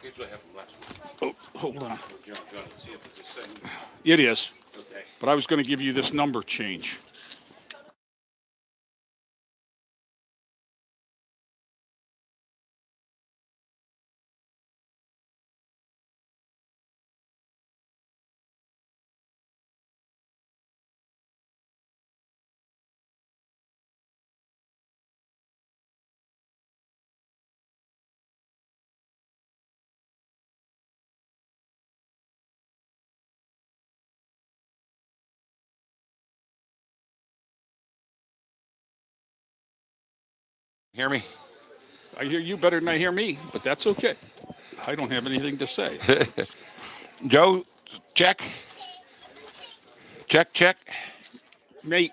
Here's what I have from last week. Oh, hold on. John, see if it's the same. It is. Okay. But I was going to give you this number change. Hear me? I hear you better than I hear me, but that's okay. I don't have anything to say. Joe, check. Check. Nate.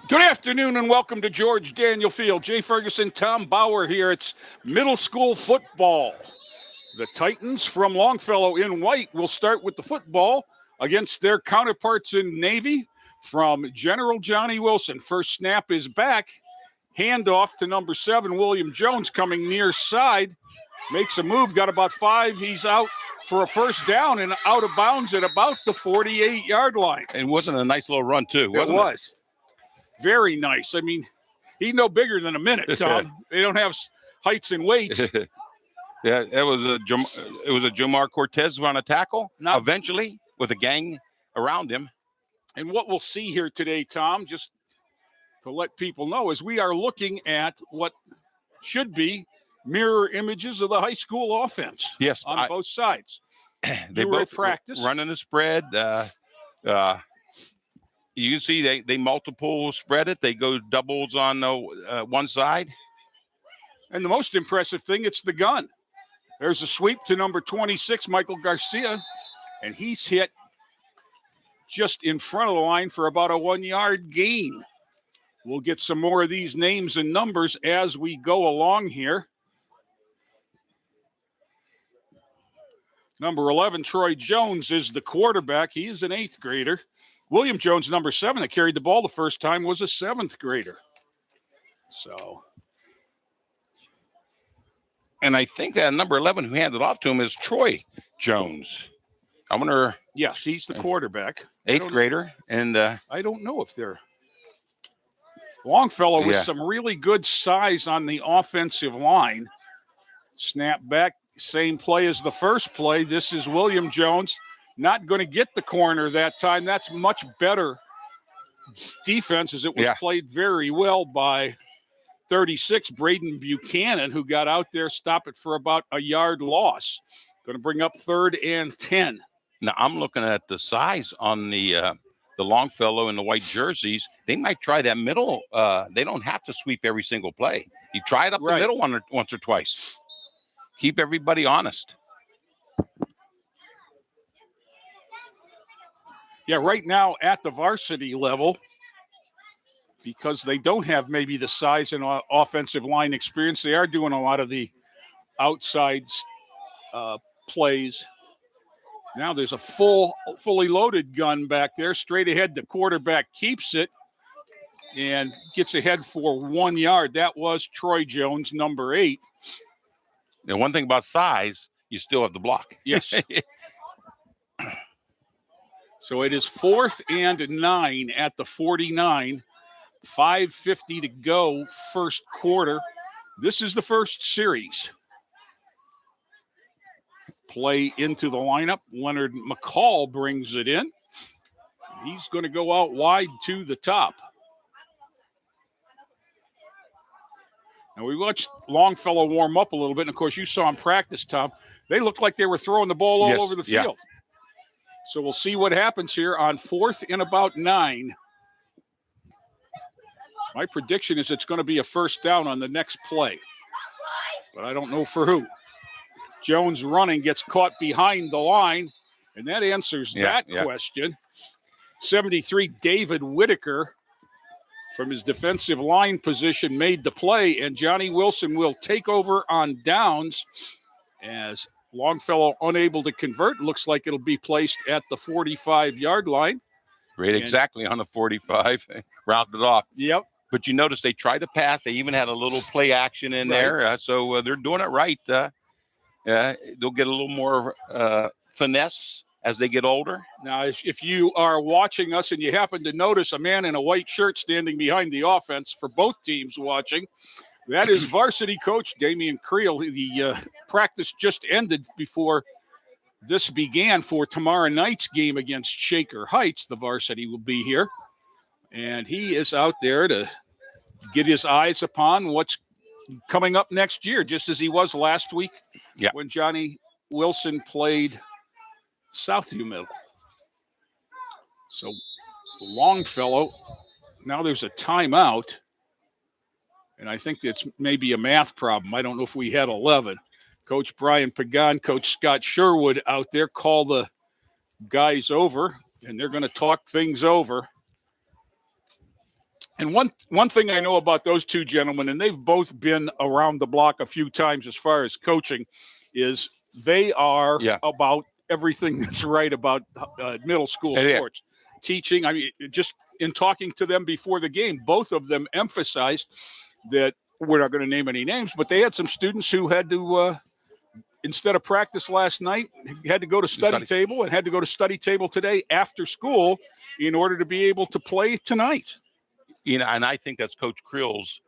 Good afternoon and welcome to George Daniel Field. Jay Ferguson, Tom Bauer here. It's middle school football. The Titans from Longfellow in white will start with the football against their counterparts in Navy from General Johnnie Wilson. First snap is back. Handoff to number 7, William Jones, coming near side. Makes a move, got about 5. He's out for a first down and out of bounds at about the 48-yard line. And wasn't a nice little run, too, wasn't it? It was. Very nice. I mean, he's no bigger than a minute, Tom. They don't have heights and weights. Yeah, it was a Jamar Cortez on a tackle, eventually, with a gang around him. And what we'll see here today, Tom, just to let people know, is we are looking at what should be mirror images of the high school offense. Yes, on both sides. They both practice running the spread. You can see they multiple spread it. They go doubles on one side. And the most impressive thing, it's the gun. There's a sweep to number 26, Michael Garcia, and he's hit just in front of the line for about a 1-yard gain. We'll get some more of these names and numbers as we go along here. Number 11, Troy Jones, is the quarterback. He is an 8th grader. William Jones, number 7, that carried the ball the first time, was a 7th grader. So. And I think that number 11 who handed off to him is Troy Jones. I wonder. Yes, he's the quarterback. 8th grader. And I don't know if they're. Longfellow with some really good size on the offensive line. Snap back, same play as the first play. This is William Jones. Not going to get the corner that time. That's much better defense, as it was played very well by 36, Braden Buchanan, who got out there, stop it for about a yard loss. Going to bring up 3rd and 10. Now, I'm looking at the size on the Longfellow in the white jerseys. They might try that middle. They don't have to sweep every single play. You try it up the middle once or twice. Keep everybody honest. Yeah, right now at the varsity level, because they don't have maybe the size and offensive line experience, they are doing a lot of the outside plays. Now there's a fully loaded gun back there. Straight ahead, the quarterback keeps it and gets ahead for 1 yard. That was Troy Jones, number 8. The one thing about size, you still have the block. Yes. So it is 4th and 9 at the 49. 5:50 to go, first quarter. This is the first series. Play into the lineup. Leonard McCall brings it in. He's going to go out wide to the top. Now, we watched Longfellow warm up a little bit, and, of course, you saw him practice, Tom. They looked like they were throwing the ball all over the field. Yeah. So we'll see what happens here on 4th and about 9. My prediction is it's going to be a first down on the next play, but I don't know for who. Jones running, gets caught behind the line, and that answers that question. 73, David Whitaker, from his defensive line position, made the play, and Johnnie Wilson will take over on downs as Longfellow unable to convert. Looks like it'll be placed at the 45-yard line. Right, exactly on the 45, rounded off. Yep. But you notice they tried to pass. They even had a little play action in there. So they're doing it right. They'll get a little more finesse as they get older. Now, if you are watching us and you happen to notice a man in a white shirt standing behind the offense for both teams watching, that is varsity coach Damian Creel. The practice just ended before this began for tomorrow night's game against Shaker Heights. The varsity will be here. And he is out there to get his eyes upon what's coming up next year, just as he was last week when Johnnie Wilson played Southview Middle. So Longfellow, now there's a timeout, and I think it's maybe a math problem. I don't know if we had 11. Coach Brian Pagan, Coach Scott Sherwood out there call the guys over, and they're going to talk things over. And one thing I know about those two gentlemen, and they've both been around the block a few times as far as coaching, is they are about everything that's right about middle school sports. Teaching, I mean, just in talking to them before the game, both of them emphasized that we're not going to name any names, but they had some students who had to, instead of practice last night, had to go to study table and had to go to study table today after school in order to be able to play tonight. You know, and I think that's Coach Creel's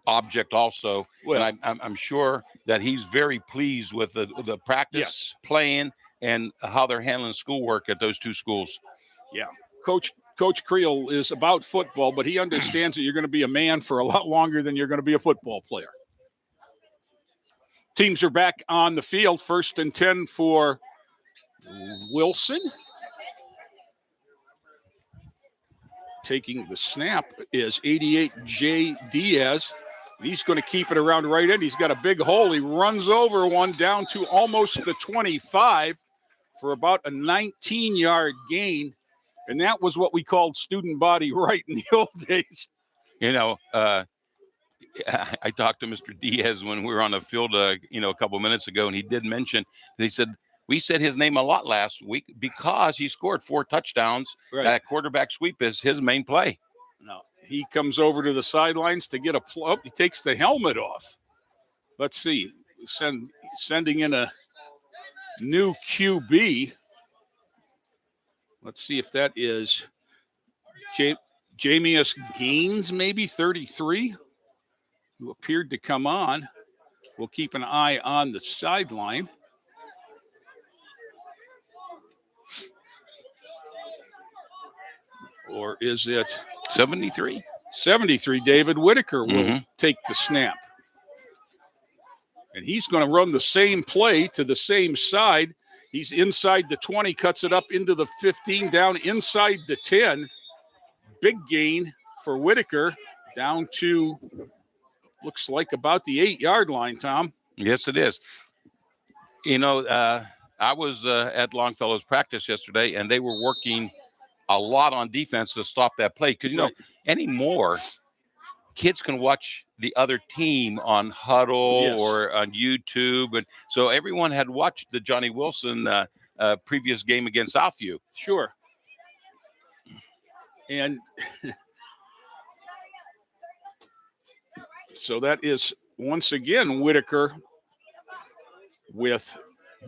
object also. Well, and I'm sure that he's very pleased with the practice, playing, and how they're handling schoolwork at those two schools. Yeah. Coach Creel is about football, but he understands that you're going to be a man for a lot longer than you're going to be a football player. Teams are back on the field. 1st and 10 for Wilson. Taking the snap is 88 Jay Diaz. He's going to keep it around right end. He's got a big hole. He runs over one down to almost the 25 for about a 19-yard gain. And that was what we called student body right in the old days. You know, I talked to Mr. Diaz when we were on the field, a couple of minutes ago, and he did mention, he said, we said his name a lot last week because he scored 4 touchdowns. Right. That quarterback sweep is his main play. No, he comes over to the sidelines to get he takes the helmet off. Let's see, sending in a new QB. Let's see if that is Jamius Gaines, maybe 33, who appeared to come on. We'll keep an eye on the sideline. Or is it 73? 73, David Whitaker will take the snap. And he's going to run the same play to the same side. He's inside the 20, cuts it up into the 15, down inside the 10. Big gain for Whitaker, down to, looks like about the 8-yard line, Tom. Yes, it is. You know, I was at Longfellow's practice yesterday, and they were working a lot on defense to stop that play. Because, you know, anymore, kids can watch the other team on Huddle or on YouTube. And so everyone had watched the Johnnie Wilson previous game against Southview. Sure. And so that is, once again, Whitaker with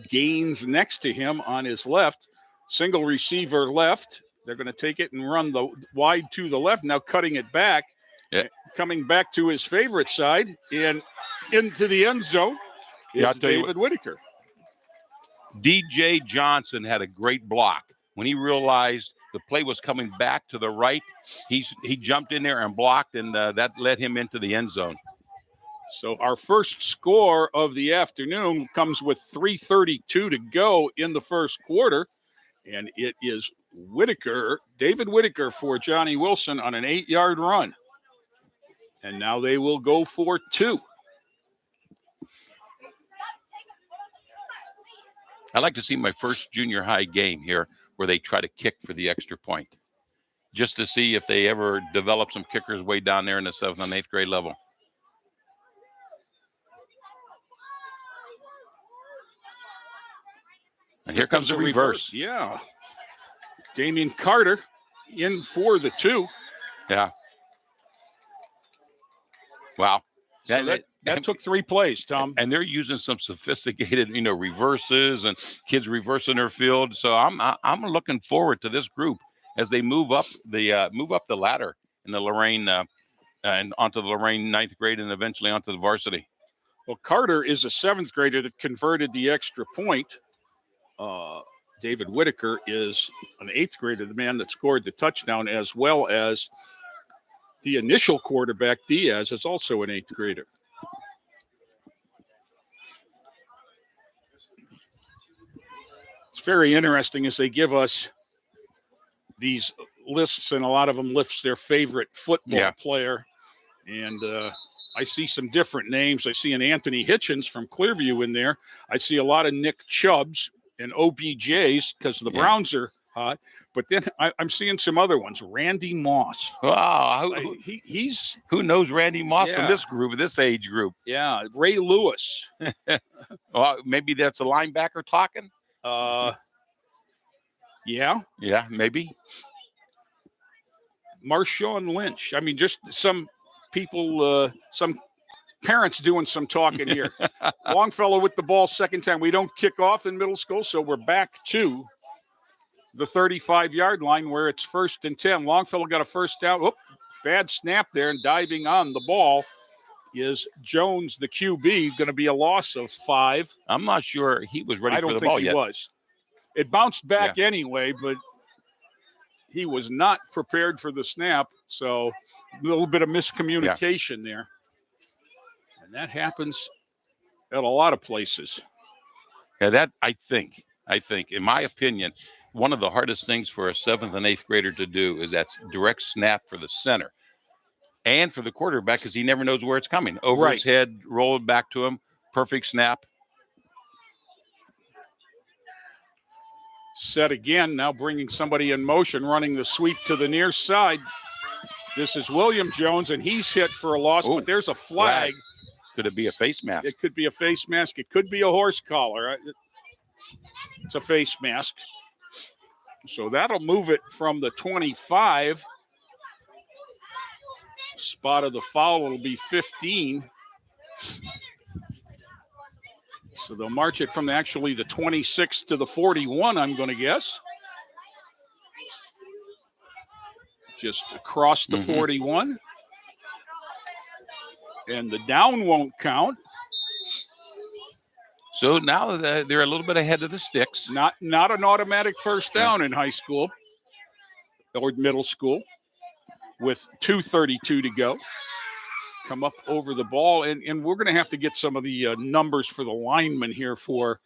Gaines next to him on his left. Single receiver left. They're going to take it and run the wide to the left. Now cutting it back. Yeah. Coming back to his favorite side and into the end zone is David Whitaker. DJ Johnson had a great block. When he realized the play was coming back to the right, he jumped in there and blocked, and that led him into the end zone. So our first score of the afternoon comes with 3:32 to go in the first quarter, and it is David Whitaker for Johnny Wilson on an 8-yard run. And now they will go for 2. I like to see my first junior high game here where they try to kick for the extra point, just to see if they ever develop some kickers way down there in the 7th and 8th grade level. And here comes the reverse. Yeah. Damian Carter in for the 2. Yeah. Wow. So that took 3 plays, Tom. And they're using some sophisticated, reverses and kids reversing their field. So I'm looking forward to this group as they move up the ladder in the Lorain and onto the Lorain 9th grade and eventually onto the varsity. Well, Carter is a 7th grader that converted the extra point. David Whitaker is an 8th grader, the man that scored the touchdown, as well as the initial quarterback, Diaz, is also an 8th grader. It's very interesting as they give us these lists, and a lot of them lists their favorite football player. And I see some different names. I see an Anthony Hitchens from Clearview in there. I see a lot of Nick Chubbs and OBJs because the Browns are hot. But then I'm seeing some other ones. Randy Moss. Wow. Who knows Randy Moss from this group, this age group? Yeah. Ray Lewis. Well, maybe that's a linebacker talking? Yeah. Yeah, maybe. Marshawn Lynch. I mean, just some people, some parents doing some talking here. Longfellow with the ball second time. We don't kick off in middle school, so we're back to the 35-yard line where it's 1st and 10. Longfellow got a first down. Oh, bad snap there, and diving on the ball is Jones, the QB, going to be a loss of 5. I'm not sure he was ready for the ball yet. I don't think he was. It bounced back anyway, but he was not prepared for the snap, so a little bit of miscommunication there. And that happens at a lot of places. Yeah, that I think, in my opinion, one of the hardest things for a 7th and 8th grader to do is that direct snap for the center and for the quarterback because he never knows where it's coming. Over his head, roll it back to him, perfect snap. Set again, now bringing somebody in motion, running the sweep to the near side. This is William Jones, and he's hit for a loss, but there's a flag. Could it be a face mask? It could be a face mask. It could be a horse collar. It's a face mask. So that'll move it from the 25. Spot of the foul, it'll be 15. So they'll march it from actually the 26 to the 41, I'm going to guess. Just across the 41. And the down won't count. So now they're a little bit ahead of the sticks. Not an automatic first down in high school or middle school with 2:32 to go. Come up over the ball, and we're going to have to get some of the numbers for the linemen here for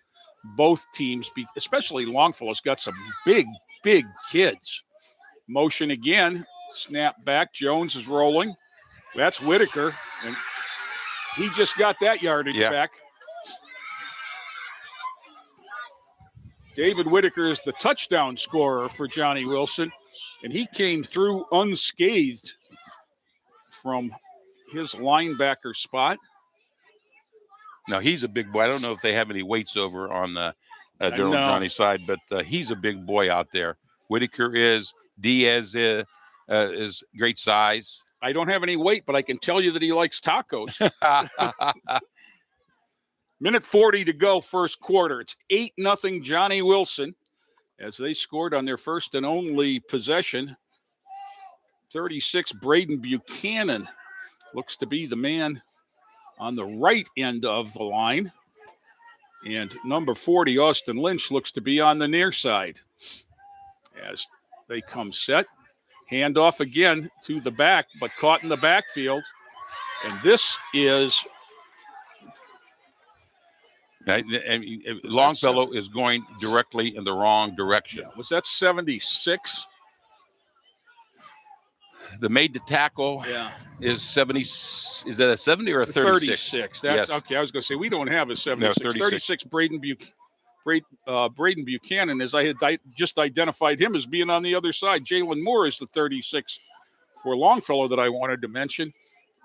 both teams, especially Longfellow's got some big kids. Motion again, snap back. Jones is rolling. That's Whitaker, and he just got that yardage back. David Whitaker is the touchdown scorer for Johnny Wilson, and he came through unscathed from his linebacker spot. Now, he's a big boy. I don't know if they have any weights over on the Johnny's side, but he's a big boy out there. Whitaker is. Diaz is great size. I don't have any weight, but I can tell you that he likes tacos. Minute 40 to go, first quarter. It's 8-0 Johnnie Wilson as they scored on their first and only possession. 36, Braden Buchanan looks to be the man on the right end of the line. And number 40, Austin Lynch, looks to be on the near side. As they come set, handoff again to the back, but caught in the backfield. And this is... Longfellow is going directly in the wrong direction. Yeah, was that 76? The made to tackle is 70. Is that a 70 or a 36? 36. That's yes. Okay, I was going to say we don't have a 76. No, 36 Braden Buchanan, as I had just identified him as being on the other side. Jalen Moore is the 36 for Longfellow that I wanted to mention.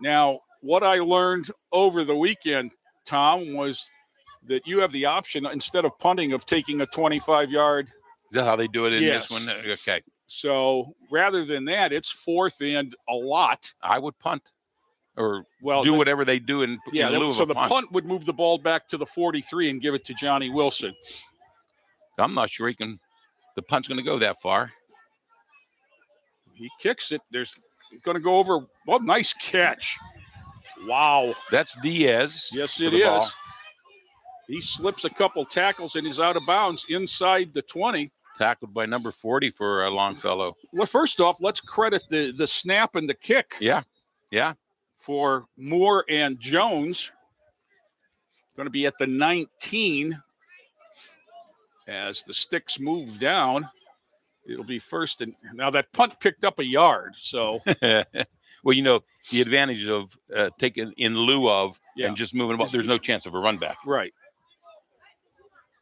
Now, what I learned over the weekend, Tom, was that you have the option, instead of punting, of taking a 25-yard. Is that how they do it in this one? Okay. So rather than that, it's fourth and a lot. I would punt or do whatever they do in lieu of a punt. So the punt would move the ball back to the 43 and give it to Johnnie Wilson. I'm not sure the punt's going to go that far. He kicks it. There's going to go over. Well, nice catch. Wow. That's Diaz. Yes, it is. Ball. He slips a couple tackles and he's out of bounds inside the 20. Tackled by number 40 for Longfellow. Well, first off, let's credit the snap and the kick. Yeah. For Moore and Jones. Going to be at the 19 as the sticks move down. It'll be first. And now that punt picked up a yard. So, well, the advantage of taking in lieu of and just moving the ball, there's no chance of a run back. Right.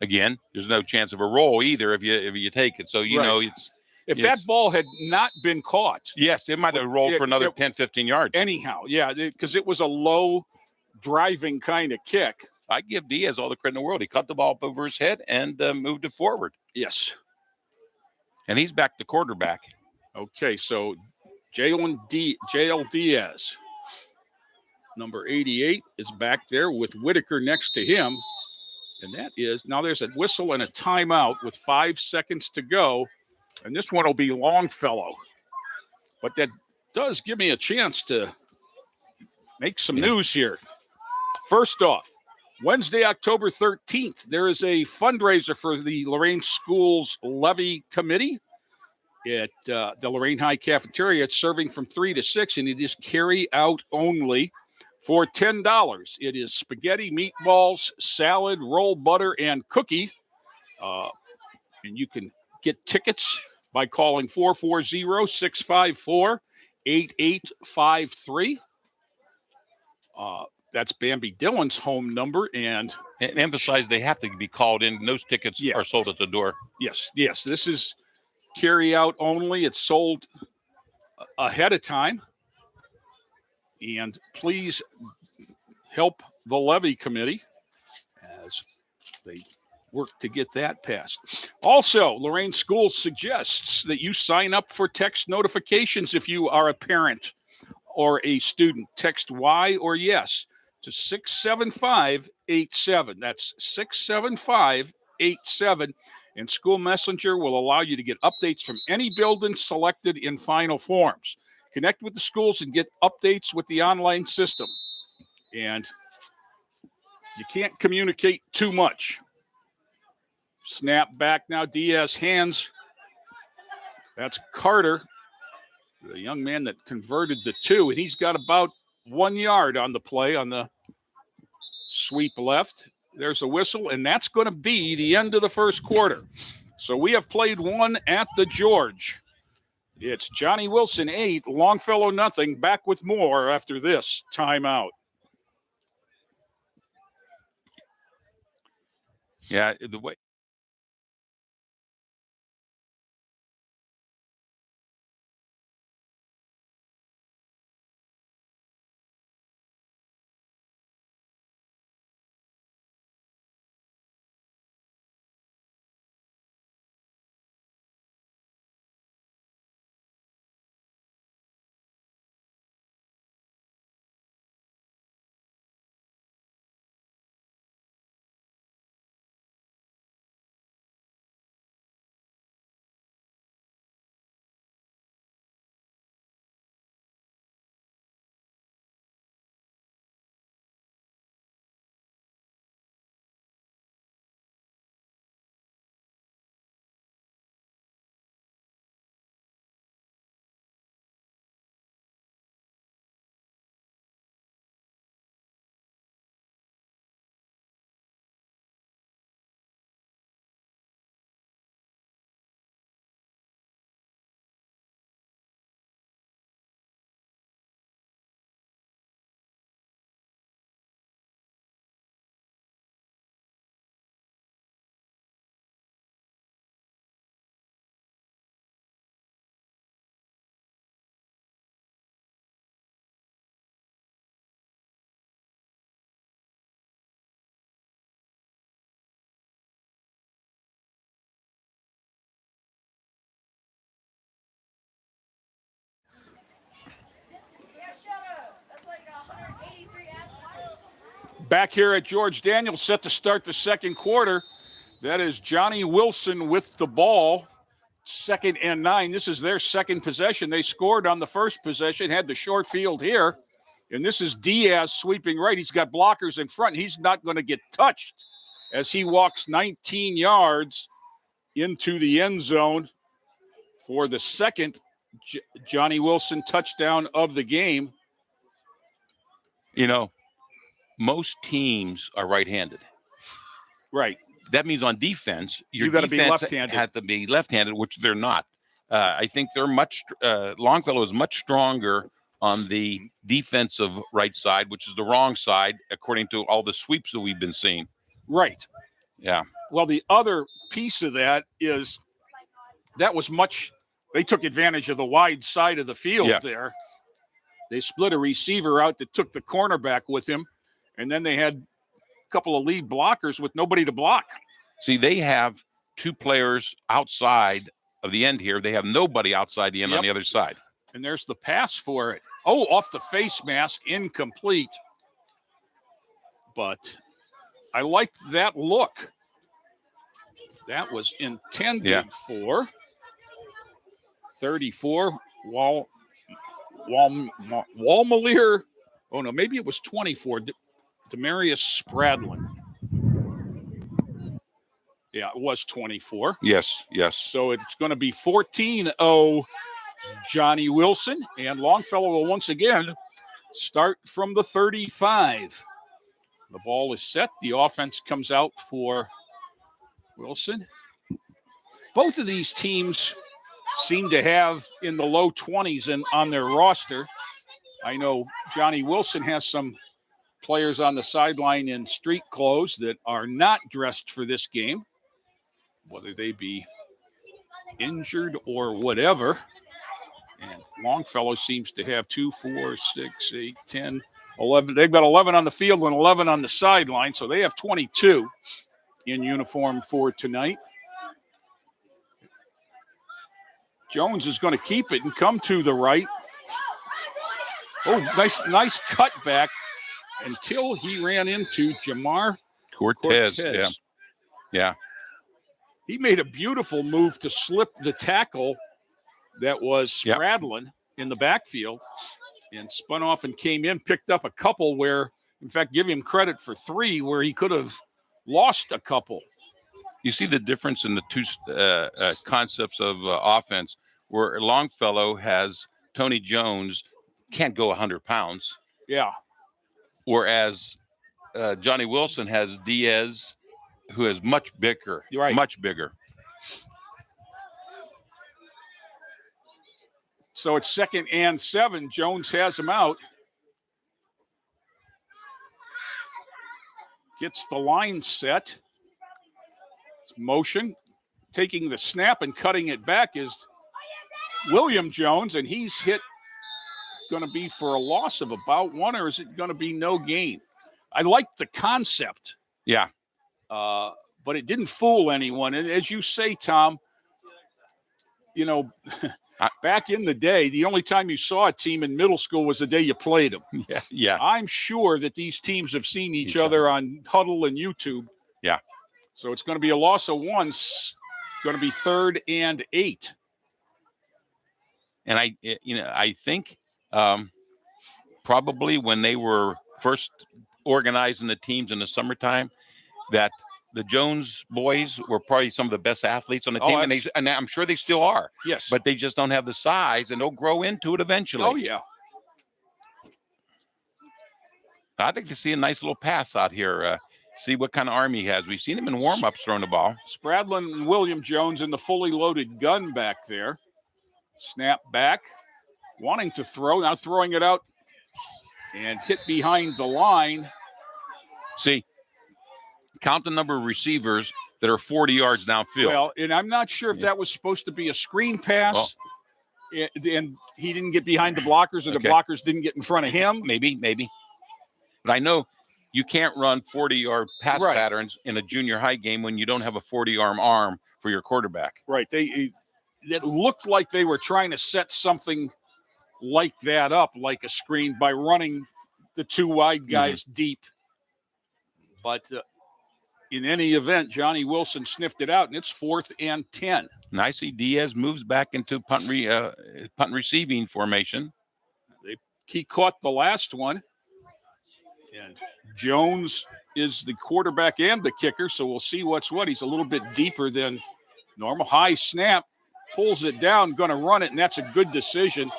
Again, there's no chance of a roll either if you take it. So, it's. If that ball had not been caught. Yes, it might have rolled for another 10, 15 yards. Anyhow, because it was a low driving kind of kick. I give Diaz all the credit in the world. He cut the ball up over his head and moved it forward. Yes. And he's back to quarterback. Okay, so JL Diaz, number 88, is back there with Whitaker next to him. And now there's a whistle and a timeout with 5 seconds to go. And this one will be Longfellow. But that does give me a chance to make some news here. First off, Wednesday, October 13th, there is a fundraiser for the Lorain Schools Levy Committee at the Lorain High Cafeteria. It's serving from 3 to 6, and it is carry out only for $10. It is spaghetti, meatballs, salad, roll butter, and cookie. And you can get tickets by calling 440-654-8853. That's Bambi Dillon's home number. And emphasize they have to be called in. Those tickets are sold at the door. Yes. This is carry out only. It's sold ahead of time. And please help the levy committee as they work to get that passed. Also, Lorain Schools suggests that you sign up for text notifications if you are a parent or a student. Text Y or yes to 67587. That's 67587. And School Messenger will allow you to get updates from any building selected in final forms. Connect with the schools and get updates with the online system. And you can't communicate too much. Snap back now. Diaz hands. That's Carter, the young man that converted the 2. And he's got about 1 yard on the play on the sweep left. There's a whistle, and that's going to be the end of the first quarter. So we have played one at the George. It's Johnnie Wilson 8, Longfellow nothing. Back with more after this timeout. Yeah, the way. Back here at George Daniels, set to start the second quarter. That is Johnnie Wilson with the ball. 2nd and 9. This is their second possession. They scored on the first possession, had the short field here. And this is Diaz sweeping right. He's got blockers in front. He's not going to get touched as he walks 19 yards into the end zone for the second Johnnie Wilson touchdown of the game. You know, most teams are right-handed. Right. That means on defense, your you got to be defense left-handed. have to be left-handed, which they're not. I think they're Longfellow is much stronger on the defensive right side, which is the wrong side, according to all the sweeps that we've been seeing. Right. Yeah. Well, the other piece of that is they took advantage of the wide side of the field there. They split a receiver out that took the cornerback with him, and then they had a couple of lead blockers with nobody to block. See, they have 2 players outside of the end here. They have nobody outside the end on the other side. And there's the pass for it. Oh, off the face mask, incomplete. But I liked that look. That was intended for 34. Walmalier. Oh, no, maybe it was 24. Demarius Spradlin. Yeah, it was 24. Yes. So it's going to be 14-0 Johnnie Wilson. And Longfellow will once again start from the 35. The ball is set. The offense comes out for Wilson. Both of these teams seem to have in the low 20s on their roster. I know Johnnie Wilson has some players on the sideline in street clothes that are not dressed for this game, whether they be injured or whatever. And Longfellow seems to have 2, 4, 6, 8, 10, 11. They've got 11 on the field and 11 on the sideline, so they have 22 in uniform for tonight. Jones is going to keep it and come to the right. Oh, nice cutback until he ran into Jamar Cortez. Yeah. He made a beautiful move to slip the tackle that was Spradlin in the backfield and spun off and came in, picked up a couple where, in fact, give him credit for 3 where he could have lost a couple. You see the difference in the two concepts of offense, where Longfellow has Tony Jones, can't go 100 pounds. Yeah. Whereas Johnnie Wilson has Diaz, who is much bigger. Right. Much bigger. So it's 2nd and 7. Jones has him out. Gets the line set. Motion. Taking the snap and cutting it back is William Jones, and he's hit. Going to be for a loss of about 1, or is it going to be no gain? I like the concept. Yeah. But it didn't fool anyone. And as you say, Tom, back in the day, the only time you saw a team in middle school was the day you played them. Yeah. I'm sure that these teams have seen each other on Huddle and YouTube. Yeah. So it's going to be a loss of 1. Going to be 3rd and 8. And I think probably when they were first organizing the teams in the summertime, that the Jones boys were probably some of the best athletes on the team, and I'm sure they still are. Yes. But they just don't have the size, and they'll grow into it eventually. Oh, yeah. I'd like to see a nice little pass out here, see what kind of arm he has. We've seen him in warm-ups throwing the ball. Spradlin and William Jones in the fully loaded gun back there. Snap back, wanting to throw, now throwing it out and hit behind the line. See, count the number of receivers that are 40 yards downfield. Well, and I'm not sure if that was supposed to be a screen pass, and he didn't get behind the blockers, or the blockers didn't get in front of him. Maybe. But I know you can't run 40-yard pass patterns in a junior high game when you don't have a 40-yard arm for your quarterback. Right. It looked like they were trying to set something like that up, like a screen, by running the 2 wide guys deep. But in any event, Johnnie Wilson sniffed it out, and it's 4th and 10. Nicely, Diaz moves back into punt receiving formation. He caught the last one. And Jones is the quarterback and the kicker, so we'll see what's what. He's a little bit deeper than normal. High snap, pulls it down, going to run it, and that's a good decision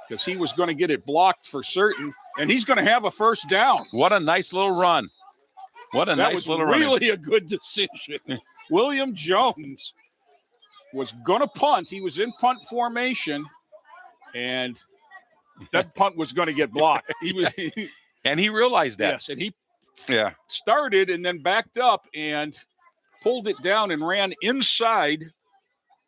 because he was going to get it blocked for certain, and he's going to have a first down. What a nice little run. What a nice little run. That was really a good decision. William Jones was going to punt. He was in punt formation, and that punt was going to get blocked. And he realized that. Yes, and he started and then backed up and pulled it down and ran inside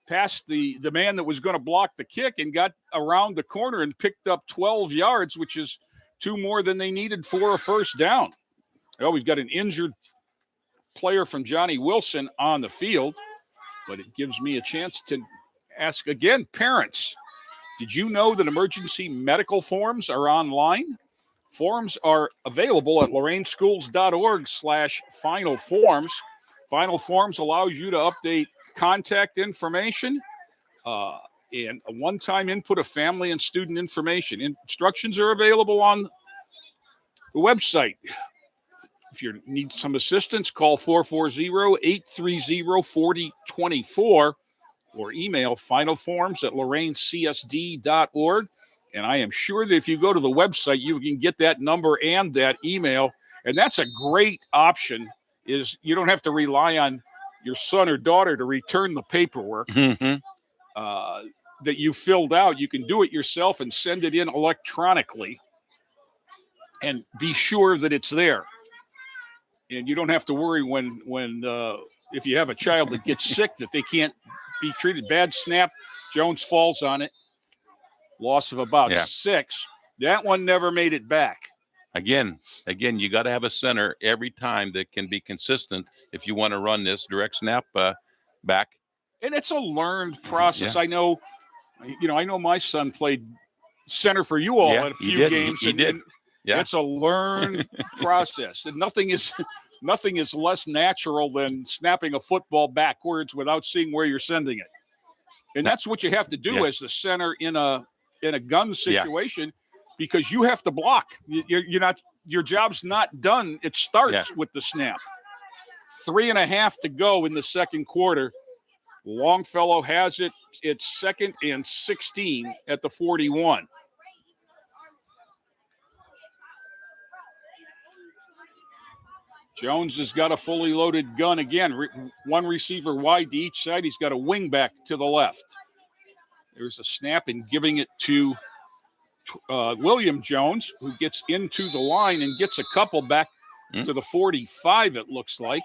past the man that was going to block the kick and got around the corner and picked up 12 yards, which is 2 more than they needed for a first down. Oh, we've got an injured player from Johnnie Wilson on the field, but it gives me a chance to ask again, parents, did you know that emergency medical forms are online? Forms are available at lorainschools.org/final forms. Final forms allows you to update contact information and a one-time input of family and student information. Instructions are available on the website. If you need some assistance, call 440-830-4024 or email finalforms@loraincsd.org. And I am sure that if you go to the website, you can get that number and that email. And that's a great option, is you don't have to rely on your son or daughter to return the paperwork that you filled out. You can do it yourself and send it in electronically and be sure that it's there. And you don't have to worry when if you have a child that gets sick that they can't be treated. Bad snap, Jones falls on it. Loss of about 6. That one never made it back. Again, you got to have a center every time that can be consistent if you want to run this direct snap back. And it's a learned process. Yeah. I know my son played center for you all at a few games. He did. Yeah. It's a learned process. And nothing is less natural than snapping a football backwards without seeing where you're sending it. And that's what you have to do as the center in a gun situation, because you have to block. Your job's not done. It starts with the snap. 3.5 to go in the second quarter. Longfellow has it. It's 2nd and 16 at the 41. Jones has got a fully loaded gun again. One receiver wide to each side. He's got a wing back to the left. There's a snap and giving it to William Jones, who gets into the line and gets a couple back to the 45, it looks like.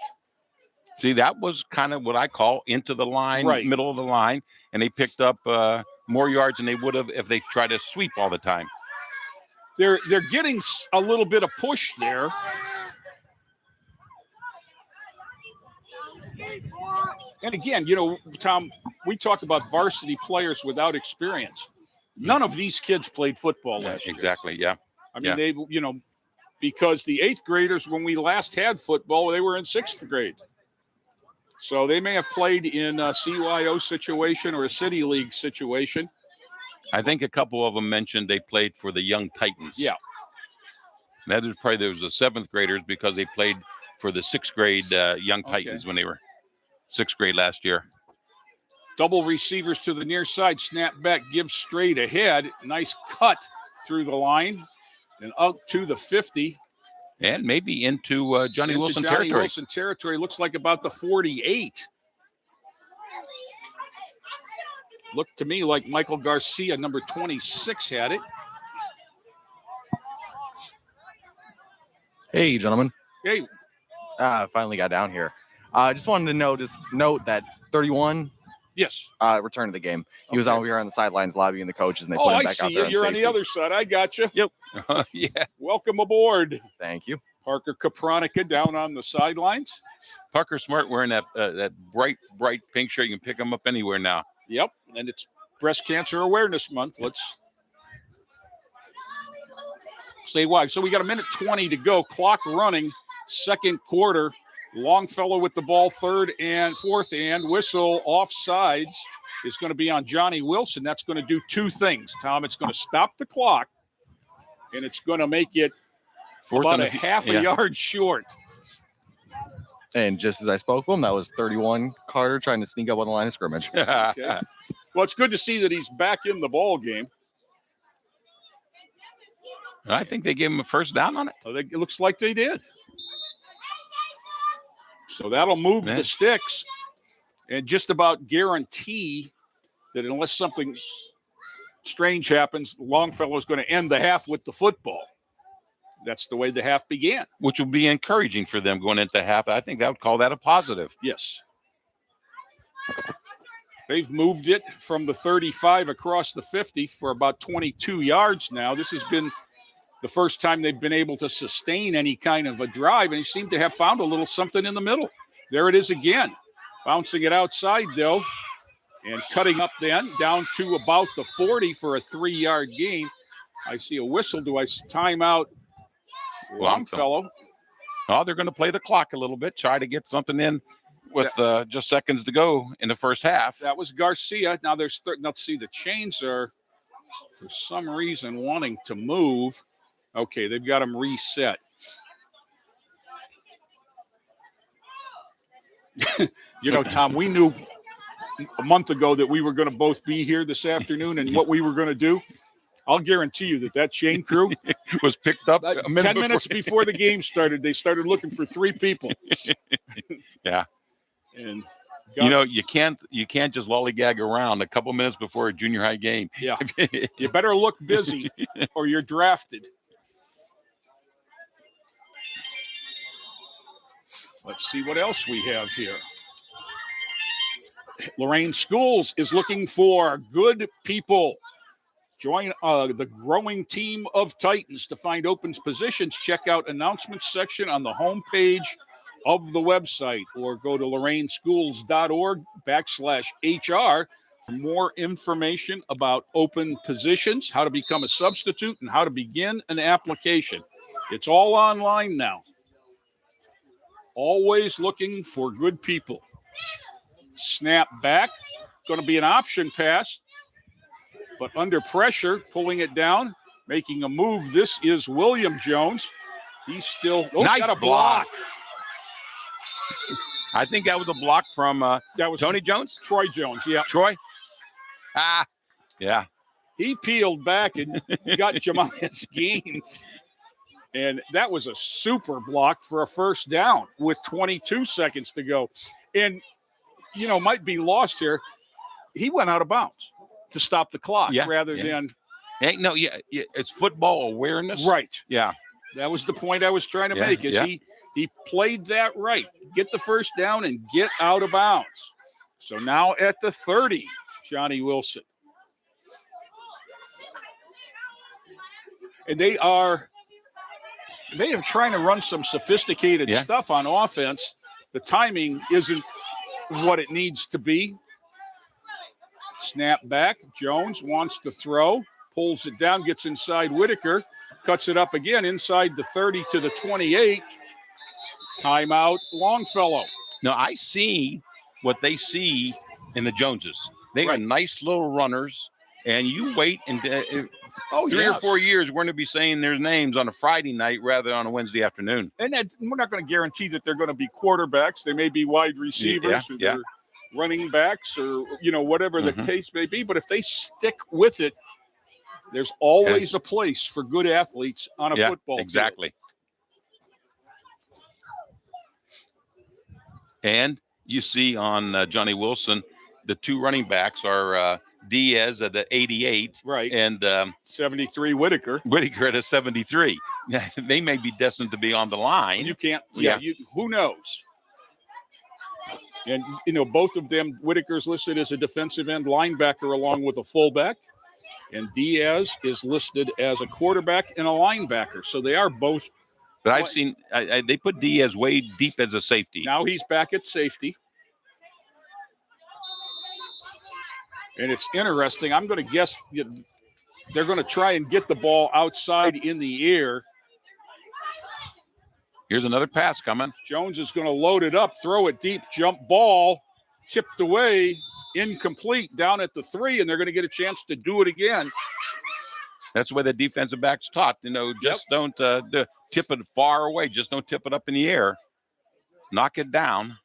See, that was kind of what I call into the line, middle of the line, and they picked up more yards than they would have if they tried to sweep all the time. They're getting a little bit of push there. And again, Tom, we talk about varsity players without experience. None of these kids played football last year. Exactly, yeah. I mean, they, because the 8th graders, when we last had football, they were in 6th grade. So they may have played in a CYO situation or a City League situation. I think a couple of them mentioned they played for the Young Titans. Yeah. There was the 7th graders because they played for the 6th grade Young Titans when they were 6th grade last year. Double receivers to the near side. Snap back, gives straight ahead. Nice cut through the line and out to the 50. And maybe into Johnnie Wilson territory. Johnnie Wilson territory. Looks like about the 48. Looked to me like Michael Garcia, number 26, had it. Hey, gentlemen. Hey. Finally got down here. I just wanted to note that 31 return to the game. He was over here on the sidelines lobbying the coaches, and they put him back out there. You're on the other side. I got you. Yep. Welcome aboard. Thank you. Parker Kapranica down on the sidelines. Parker Smart wearing that bright pink shirt. You can pick him up anywhere now. Yep, and it's Breast Cancer Awareness Month. Let's stay wide. So we got 1:20 to go. Clock running second quarter. Longfellow with the ball, fourth and whistle offsides is going to be on Johnnie Wilson. That's going to do two things, Tom. It's going to stop the clock, and it's going to make it about a half a yard short. And just as I spoke to him, that was 31 Carter trying to sneak up on the line of scrimmage. Okay. Well, it's good to see that he's back in the ball game. I think they gave him a first down on it. It looks like they did. So that'll move the sticks and just about guarantee that unless something strange happens, Longfellow is going to end the half with the football. That's the way the half began. Which will be encouraging for them going into half. I think I would call that a positive. Yes. They've moved it from the 35 across the 50 for about 22 yards now. This has been the first time they've been able to sustain any kind of a drive, and he seemed to have found a little something in the middle. There it is again. Bouncing it outside, though, and cutting up then down to about the 40 for a 3-yard gain. I see a whistle. Do I time out Longfellow? Oh, they're going to play the clock a little bit, try to get something in with just seconds to go in the first half. That was Garcia. Now there's let's see, the chains are, for some reason, wanting to move. Okay, they've got them reset. You know, Tom, we knew a month ago that we were going to both be here this afternoon and what we were going to do. I'll guarantee you that chain crew was picked up 10 minutes before the game started. They started looking for 3 people. Yeah. And you can't just lollygag around a couple minutes before a junior high game. Yeah. You better look busy or you're drafted. Let's see what else we have here. Lorain Schools is looking for good people. Join the growing team of Titans. To find open positions, check out announcements section on the homepage of the website or go to lorainschools.org/HR for more information about open positions, how to become a substitute, and how to begin an application. It's all online now. Always looking for good people. Snap back. Going to be an option pass, but under pressure, pulling it down, making a move. This is William Jones. He's still nice got a block. I think that was a block from that was Tony Jones? Troy Jones, yeah. Troy? Yeah. He peeled back and got Jemias Gaines. And that was a super block for a first down with 22 seconds to go. And, might be lost here. He went out of bounds to stop the clock rather than. It's football awareness. Right. Yeah. That was the point I was trying to make is he played that right. Get the first down and get out of bounds. So now at the 30, Johnnie Wilson. And they are trying to run some sophisticated stuff on offense. The timing isn't what it needs to be. Snap back. Jones wants to throw, pulls it down, gets inside Whitaker, cuts it up again inside the 30 to the 28. Timeout, Longfellow. Now, I see what they see in the Joneses. They are nice little runners, and you wait and 3 or 4 years, we're going to be saying their names on a Friday night rather than on a Wednesday afternoon. And we're not going to guarantee that they're going to be quarterbacks. They may be wide receivers or they're running backs or, whatever the case may be. But if they stick with it, there's always a place for good athletes on a football field. Exactly. And you see on Johnnie Wilson, the 2 running backs are Diaz at the 88, right, and 73 Whitaker at a 73. They may be destined to be on the line. You can't. Who knows? And both of them. Whitaker's listed as a defensive end linebacker along with a fullback, and Diaz is listed as a quarterback and a linebacker. So they are both. But I've seen they put Diaz way deep as a safety. Now he's back at safety. And it's interesting. I'm going to guess they're going to try and get the ball outside in the air. Here's another pass coming. Jones is going to load it up, throw it deep, jump ball, tipped away, incomplete down at the 3, and they're going to get a chance to do it again. That's the way the defensive back's taught. Just don't tip it far away. Just don't tip it up in the air. Knock it down.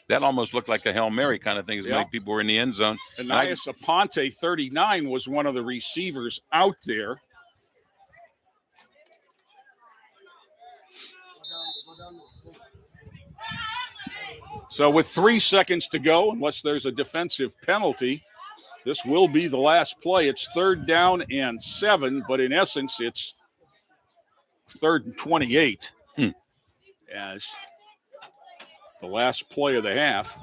That almost looked like a Hail Mary kind of thing as many people were in the end zone. Anias Aponte, 39, was one of the receivers out there. So with 3 seconds to go, unless there's a defensive penalty, this will be the last play. It's 3rd down and 7, but in essence, it's 3rd and 28 as the last play of the half.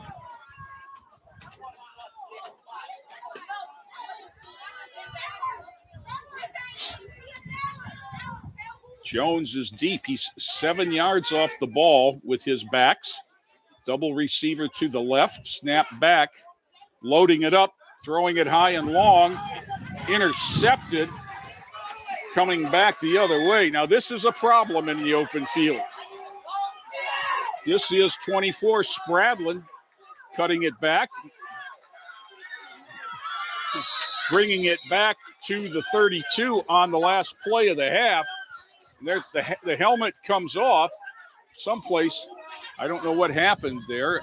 Jones is deep. He's 7 yards off the ball with his backs. Double receiver to the left, snap back, loading it up, throwing it high and long, intercepted, coming back the other way. Now, this is a problem in the open field. This is 24, Spradlin, cutting it back, bringing it back to the 32 on the last play of the half. There, the helmet comes off someplace. I don't know what happened there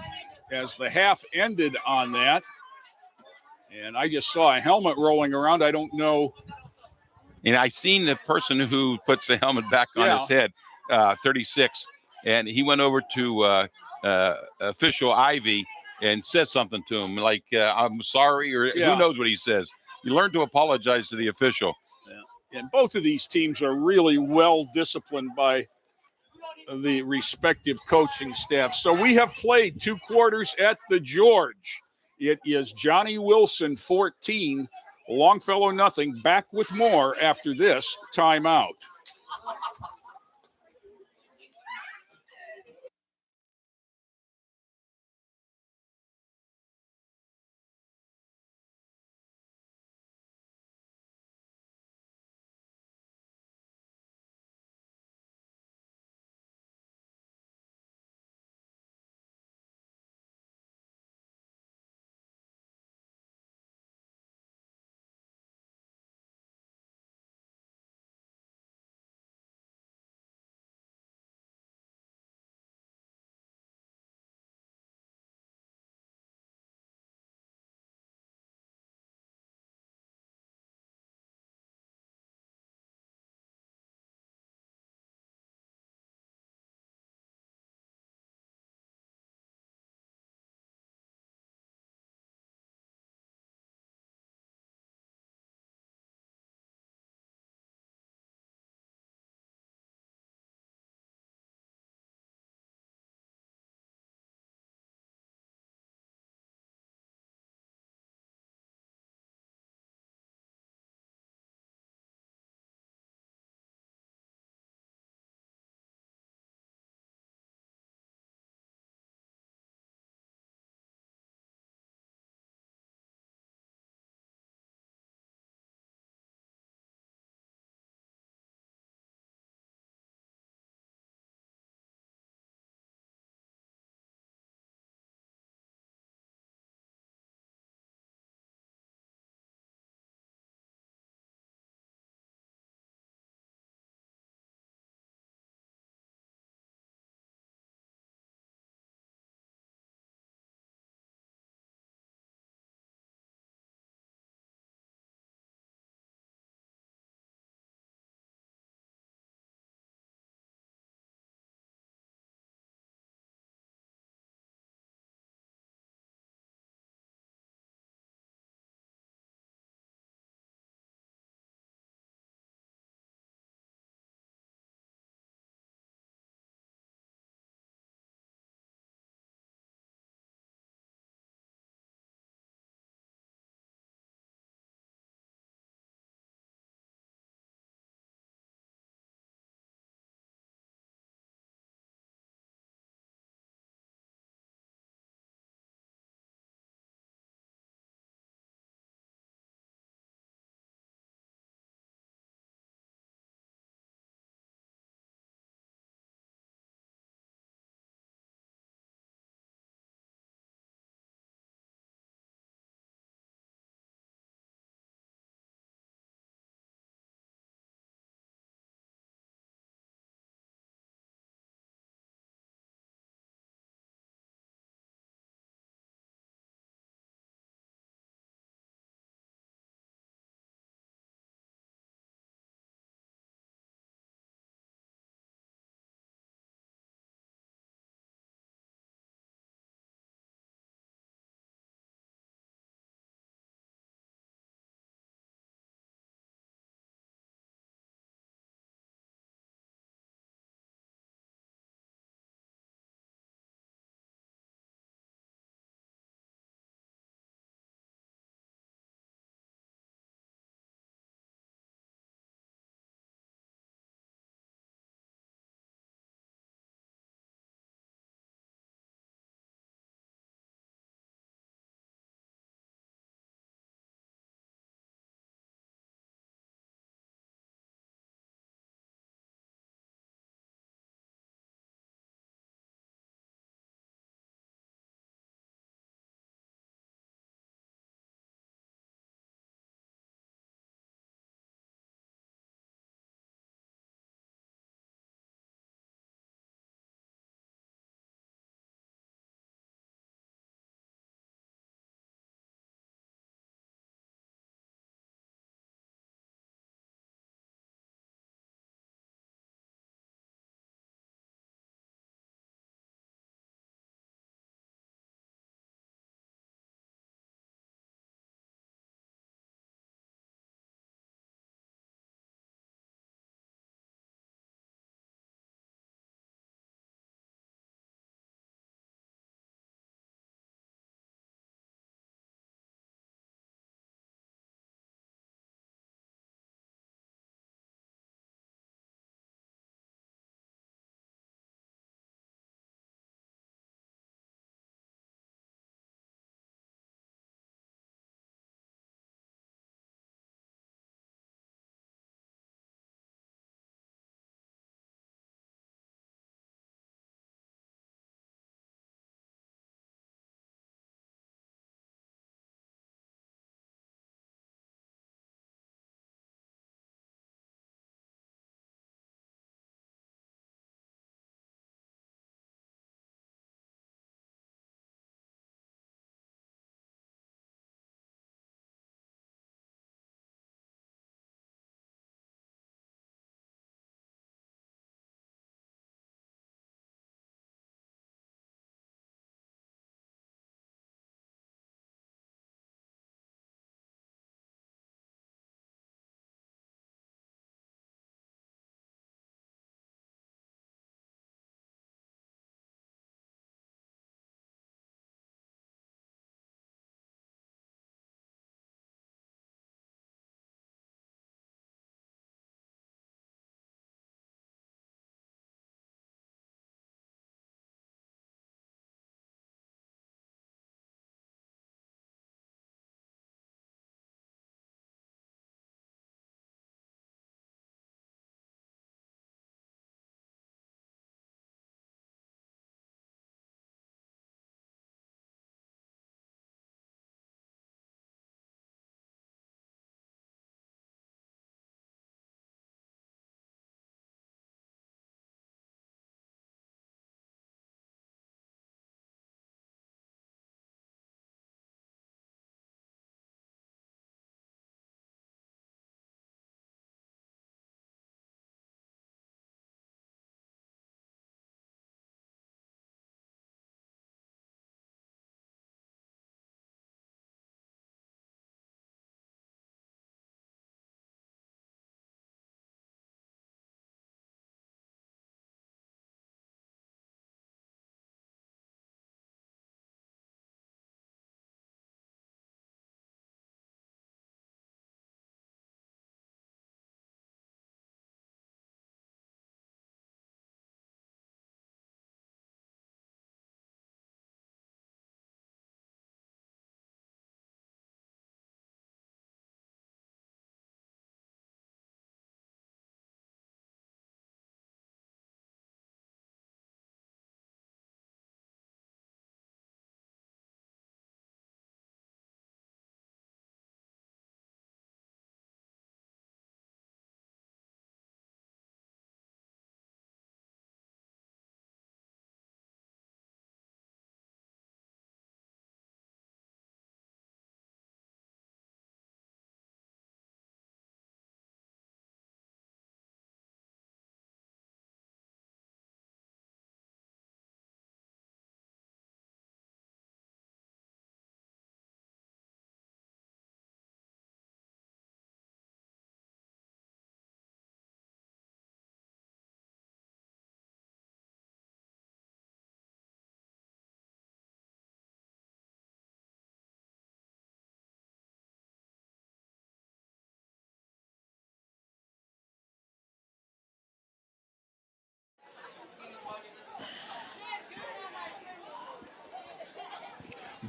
as the half ended on that. And I just saw a helmet rolling around. I don't know. And I seen the person who puts the helmet back on his head, 36, and he went over to official Ivy and says something to him like, I'm sorry, or who knows what he says. You learn to apologize to the official. Yeah. And both of these teams are really well disciplined by the respective coaching staff. So we have played 2 quarters at the George. It is Johnnie Wilson 14, Longfellow nothing. Back with more after this timeout.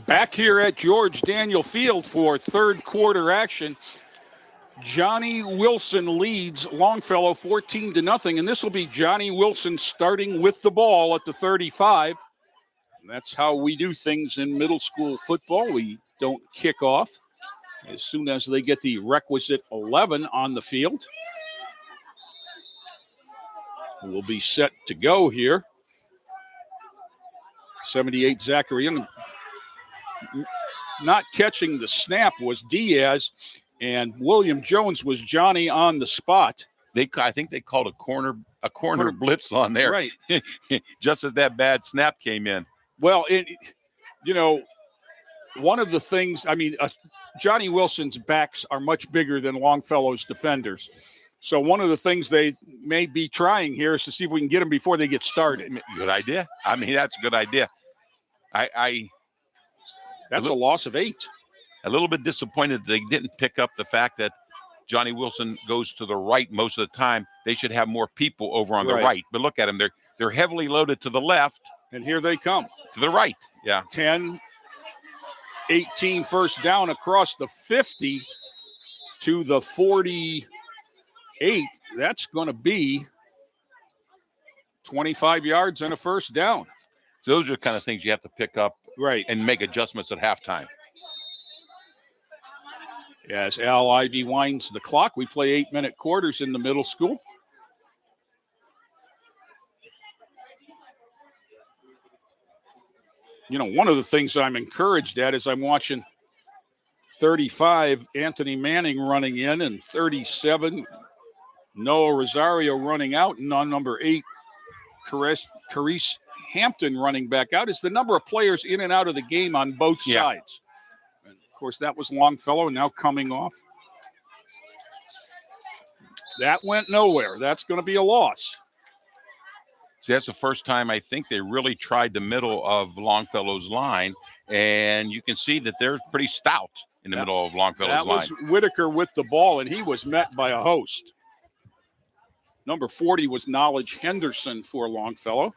Back here at George Daniel Field for third quarter action. Johnnie Wilson leads Longfellow 14-0, and this will be Johnnie Wilson starting with the ball at the 35. That's how we do things in middle school football. We don't kick off as soon as they get the requisite 11 on the field. We'll be set to go here. 78 Zachary. Not catching the snap was Diaz, and William Jones was Johnnie on the spot. I think they called a corner blitz on there. Right. Just as that bad snap came in. Well, one of the things, Johnnie Wilson's backs are much bigger than Longfellow's defenders. So one of the things they may be trying here is to see if we can get them before they get started. Good idea. That's a good idea. That's a loss of 8. A little bit disappointed they didn't pick up the fact that Johnnie Wilson goes to the right most of the time. They should have more people over on the right. But look at them. They're heavily loaded to the left. And here they come. To the right. Yeah. 10, 18 first down across the 50 to the 48. That's going to be 25 yards and a first down. So those are the kind of things you have to pick up and make adjustments at halftime. As Al Ivy winds the clock, we play 8-minute quarters in the middle school. One of the things I'm encouraged at is I'm watching 35 Anthony Manning running in and 37 Noah Rosario running out, and on number 8 Carice Hampton running back out. Is the number of players in and out of the game on both sides. And of course, that was Longfellow now coming off. That went nowhere. That's going to be a loss. See, that's the first time I think they really tried the middle of Longfellow's line, and you can see that they're pretty stout in the middle of Longfellow's line. That was Whitaker with the ball, and he was met by a host. Number 40 was Knowledge Henderson for Longfellow.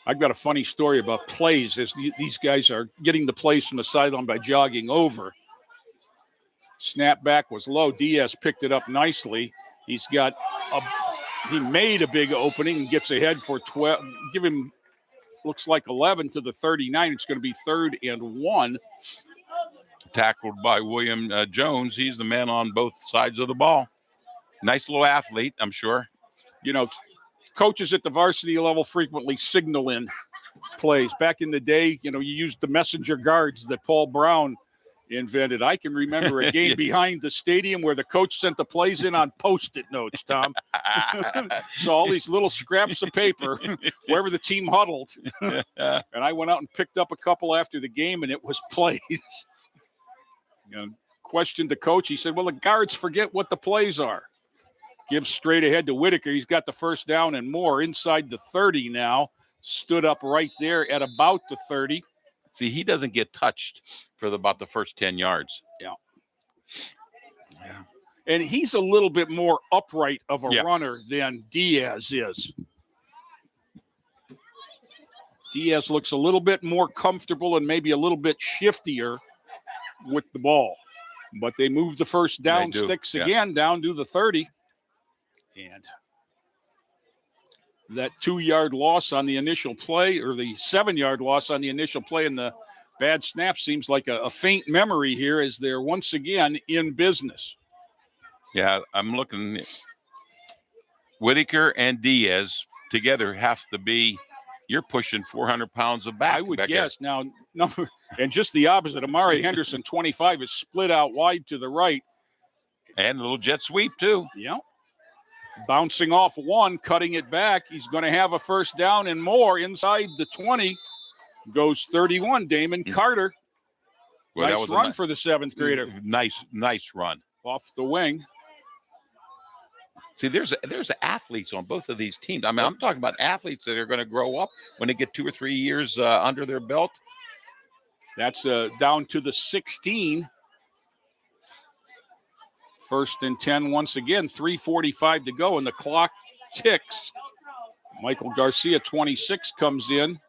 I've got a funny story about plays as these guys are getting the plays from the sideline by jogging over. Snap back was low. Diaz picked it up nicely. He made a big opening and gets ahead for 12. Give him, looks like 11 to the 39. It's going to be 3rd and 1. Tackled by William Jones. He's the man on both sides of the ball. Nice little athlete, I'm sure. Coaches at the varsity level frequently signal in plays. Back in the day, you used the messenger guards that Paul Brown invented. I can remember a game behind the stadium where the coach sent the plays in on Post-it notes, Tom. So all these little scraps of paper, wherever the team huddled. And I went out and picked up a couple after the game, and it was plays. Questioned the coach. He said, well, the guards forget what the plays are. Gives straight ahead to Whitaker. He's got the first down and more inside the 30 now. Stood up right there at about the 30. See, he doesn't get touched for about the first 10 yards. Yeah. And he's a little bit more upright of a runner than Diaz is. Diaz looks a little bit more comfortable and maybe a little bit shiftier with the ball. But they move the first down sticks again down to the 30. And that 2-yard loss on the initial play, or the 7-yard loss on the initial play, and the bad snap seems like a faint memory here as they're once again in business. Yeah, I'm looking. Whitaker and Diaz together have to be, you're pushing 400 pounds of back. I would guess. Now, and just the opposite. Amari Henderson, 25, is split out wide to the right. And a little jet sweep, too. Yeah. Bouncing off one, cutting it back. He's going to have a first down and more inside the 20. Goes 31, Damon Carter. Well, nice run for the 7th grader. Nice run. Off the wing. See, there's athletes on both of these teams. I'm talking about athletes that are going to grow up when they get 2 or 3 years under their belt. That's down to the 16. First and 10 once again, 3:45 to go, and the clock ticks. Michael Garcia, 26, comes in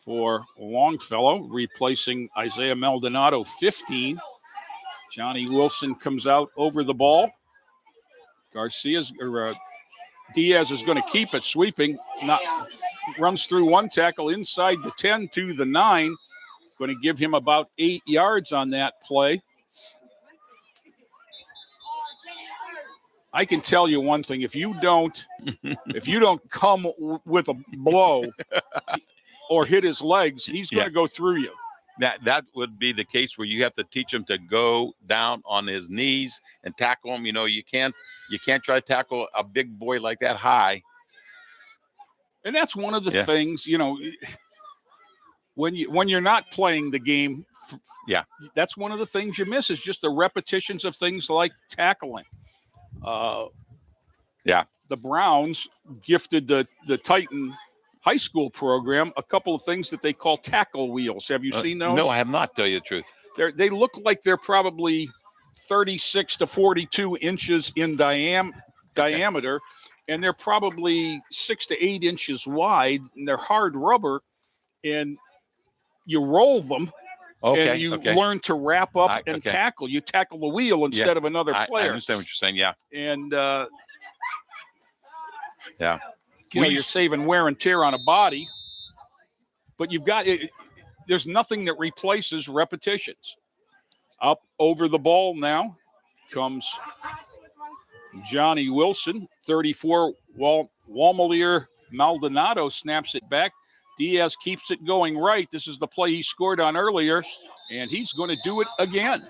for Longfellow, replacing Isaiah Maldonado, 15. Johnnie Wilson comes out over the ball. Diaz is going to keep it, sweeping. Runs through one tackle inside the 10 to the 9. Going to give him about 8 yards on that play. I can tell you one thing: if you don't come with a blow or hit his legs, he's going to go through you. That would be the case where you have to teach him to go down on his knees and tackle him. You can't try to tackle a big boy like that high. And that's one of the things, when you're not playing the game. That's one of the things you miss, is just the repetitions of things like tackling. The Browns gifted the Titan high school program a couple of things that they call tackle wheels. Have you seen those? No, I have not, tell you the truth. They look like they're probably 36 to 42 inches in diameter, and they're probably 6 to 8 inches wide, and they're hard rubber, and you roll them. And you learn to wrap up and tackle. You tackle the wheel instead of another player. I understand what you're saying, yeah. And, you're saving wear and tear on a body. But there's nothing that replaces repetitions. Up over the ball now comes Johnnie Wilson, 34. Walmalier Maldonado snaps it back. Diaz keeps it going right. This is the play he scored on earlier, and he's going to do it again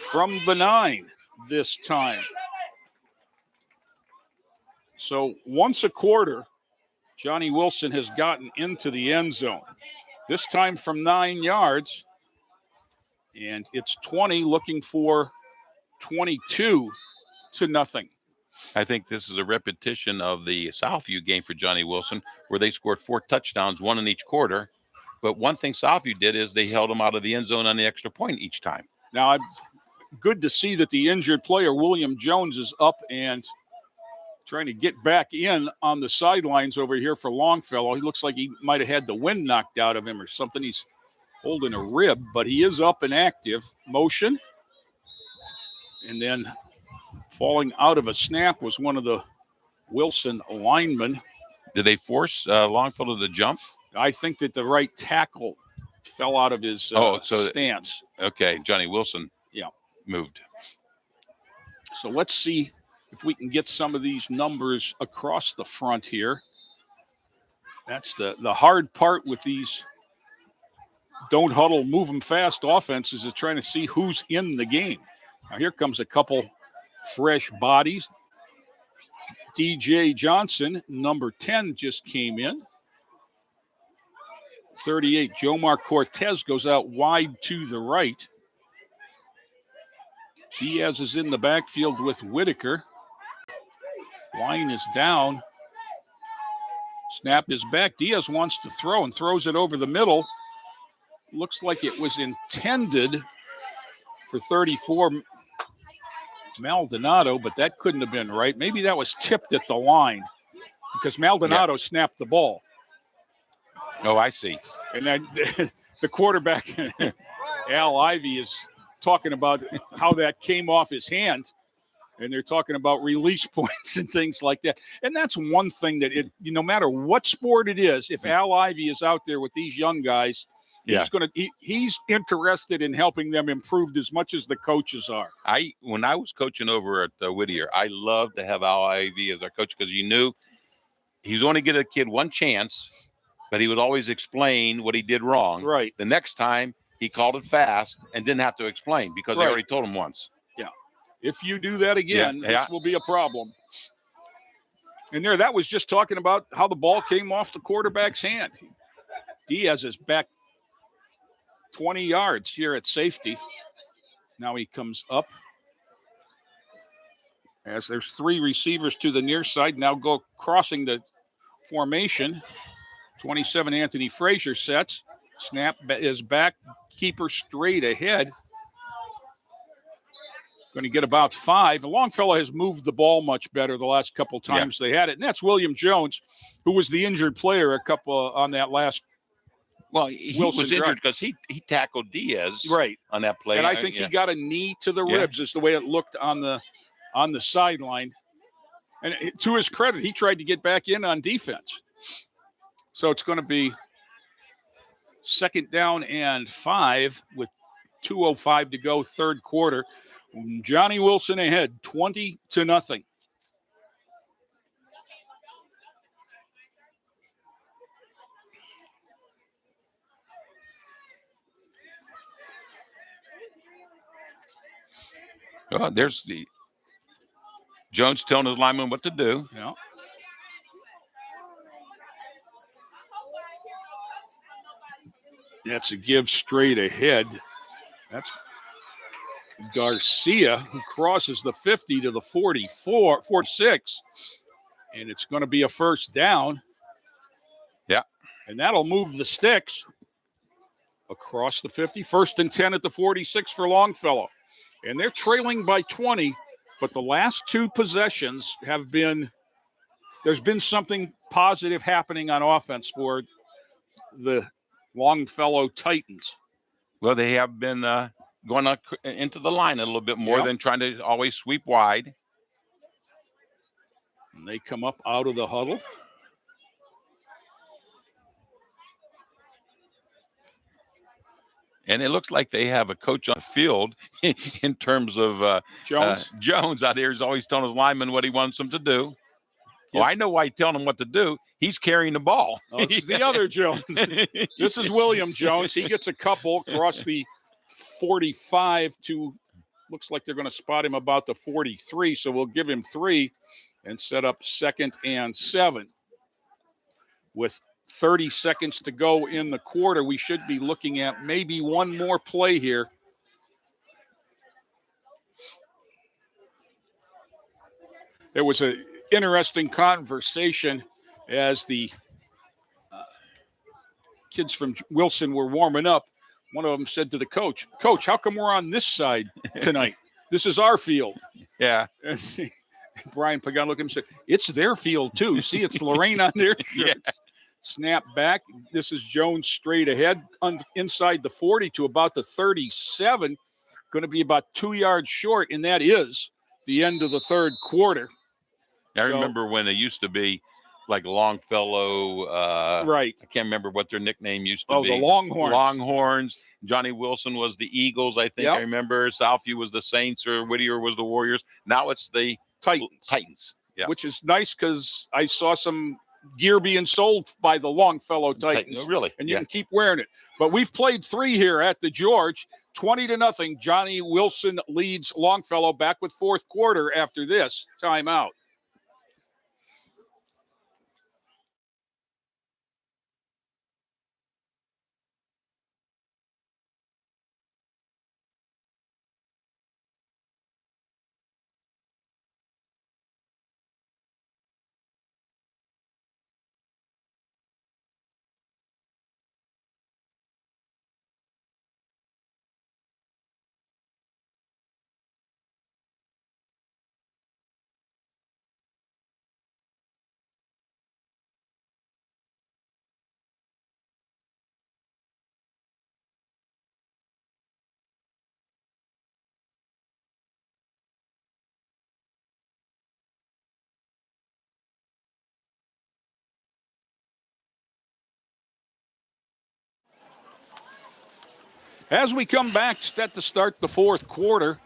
from the 9 this time. So once a quarter, Johnnie Wilson has gotten into the end zone, this time from 9 yards, and it's 20 looking for 22 to nothing. I think this is a repetition of the Southview game for Johnnie Wilson, where they scored 4 touchdowns, 1 in each quarter. But one thing Southview did is they held him out of the end zone on the extra point each time. Now, it's good to see that the injured player, William Jones, is up and trying to get back in on the sidelines over here for Longfellow. He looks like he might have had the wind knocked out of him or something. He's holding a rib, but he is up and active. Motion. And then falling out of a snap was one of the Wilson linemen. Did they force Longfellow to jump? I think that the right tackle fell out of his stance. Okay, Johnnie Wilson moved. So let's see if we can get some of these numbers across the front here. That's the hard part with these don't huddle, move them fast offenses, is trying to see who's in the game. Now here comes a couple fresh bodies. DJ Johnson, number 10, just came in. 38, Jomar Cortez goes out wide to the right. Diaz is in the backfield with Whitaker. Line is down. Snap is back. Diaz wants to throw and throws it over the middle. Looks like it was intended for 34 Maldonado, but that couldn't have been right. Maybe that was tipped at the line because Maldonado snapped the ball. Oh, I see. And then the quarterback, Al Ivey, is talking about how that came off his hand. And they're talking about release points and things like that. And that's one thing that no matter what sport it is, if Al Ivey is out there with these young guys, he's interested in helping them improve as much as the coaches are. When I was coaching over at Whittier, I loved to have Al Ivey as our coach because you knew he was only going to give a kid one chance, but he would always explain what he did wrong. Right. The next time he called it fast and didn't have to explain because they already told him once. Yeah. If you do that again, this will be a problem. And that was just talking about how the ball came off the quarterback's hand. Diaz is back 20 yards here at safety. Now he comes up. As there's 3 receivers to the near side, now go crossing the formation. 27, Anthony Frazier sets. Snap is back. Keeper straight ahead. Going to get about 5. Longfellow has moved the ball much better the last couple times they had it. And that's William Jones, who was the injured player on that last. Well, he was injured because he tackled Diaz on that play. And I think he got a knee to the ribs is the way it looked on the sideline. And to his credit, he tried to get back in on defense. So it's going to be 2nd down and 5 with 2:05 to go, third quarter. Johnnie Wilson ahead, 20-0. Oh, there's the Jones telling his lineman what to do. Yeah. That's a give straight ahead. That's Garcia, who crosses the 50 to the 46, and it's going to be a first down. Yeah. And that'll move the sticks across the 50. 1st and 10 at the 46 for Longfellow. And they're trailing by 20, but the last 2 possessions there's been something positive happening on offense for the Longfellow Titans. Well, they have been going into the line a little bit more than trying to always sweep wide. And they come up out of the huddle. And it looks like they have a coach on the field in terms of Jones. Jones out here is always telling his lineman what he wants them to do. Well, I know why he's telling him what to do. He's carrying the ball. Oh, it's the other Jones. This is William Jones. He gets a couple across the 45 to, looks like they're going to spot him about the 43. So we'll give him 3 and set up 2nd and 7. With 30 seconds to go in the quarter, we should be looking at maybe one more play here. There was an interesting conversation as the kids from Wilson were warming up. One of them said to the coach, "Coach, how come we're on this side tonight? This is our field." Yeah. And Brian Pagan looked at him and said, "It's their field too. See, it's Lorain on there." Yeah. Snap back. This is Jones straight ahead inside the 40 to about the 37. Going to be about 2 yards short, and that is the end of the third quarter. I remember when it used to be like Longfellow. Right. I can't remember what their nickname used to be. Oh, the Longhorns. Longhorns. Johnnie Wilson was the Eagles, I think. I remember. Southview was the Saints, or Whittier was the Warriors. Now it's the Titans. Yeah. Which is nice because I saw some gear being sold by the Longfellow Titans. Oh, really? And you can keep wearing it. But we've played 3 here at the George. 20-0. Johnnie Wilson leads Longfellow. Back with fourth quarter after this timeout. As we come back, set to start the fourth quarter,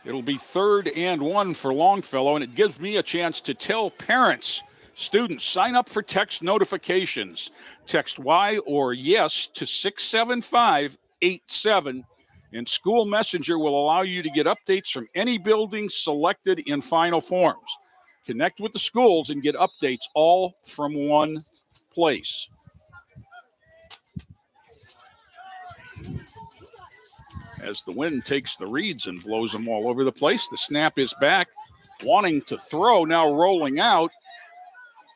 it'll be 3rd and 1 for Longfellow, and it gives me a chance to tell parents, students, sign up for text notifications. Text Y or yes to 67587, and School Messenger will allow you to get updates from any building selected in final forms. Connect with the schools and get updates all from one place. As the wind takes the reeds and blows them all over the place, the snap is back, wanting to throw, now rolling out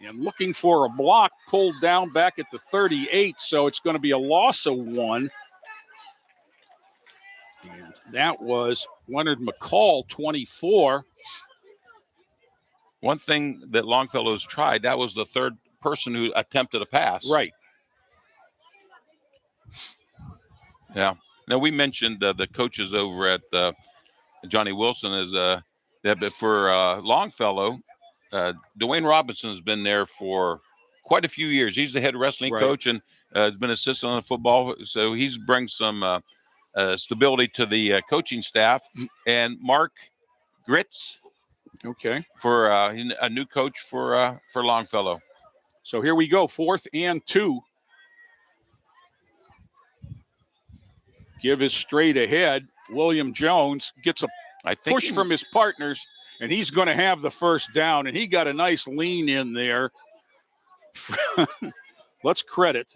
and looking for a block, pulled down back at the 38, so it's going to be a loss of 1. And That was Leonard McCall, 24. One thing that Longfellow's tried, that was the third person who attempted a pass. Right. Yeah. Now, we mentioned the coaches over at Johnnie Wilson is but for Longfellow, Dwayne Robinson has been there for quite a few years. He's the head wrestling coach and has been assistant on the football. So he's brings some stability to the coaching staff. And Mark Gritz, for a new coach for Longfellow. So here we go, 4th and 2. Give is straight ahead. William Jones gets a push from his partners, and he's going to have the first down. And he got a nice lean in there. Let's credit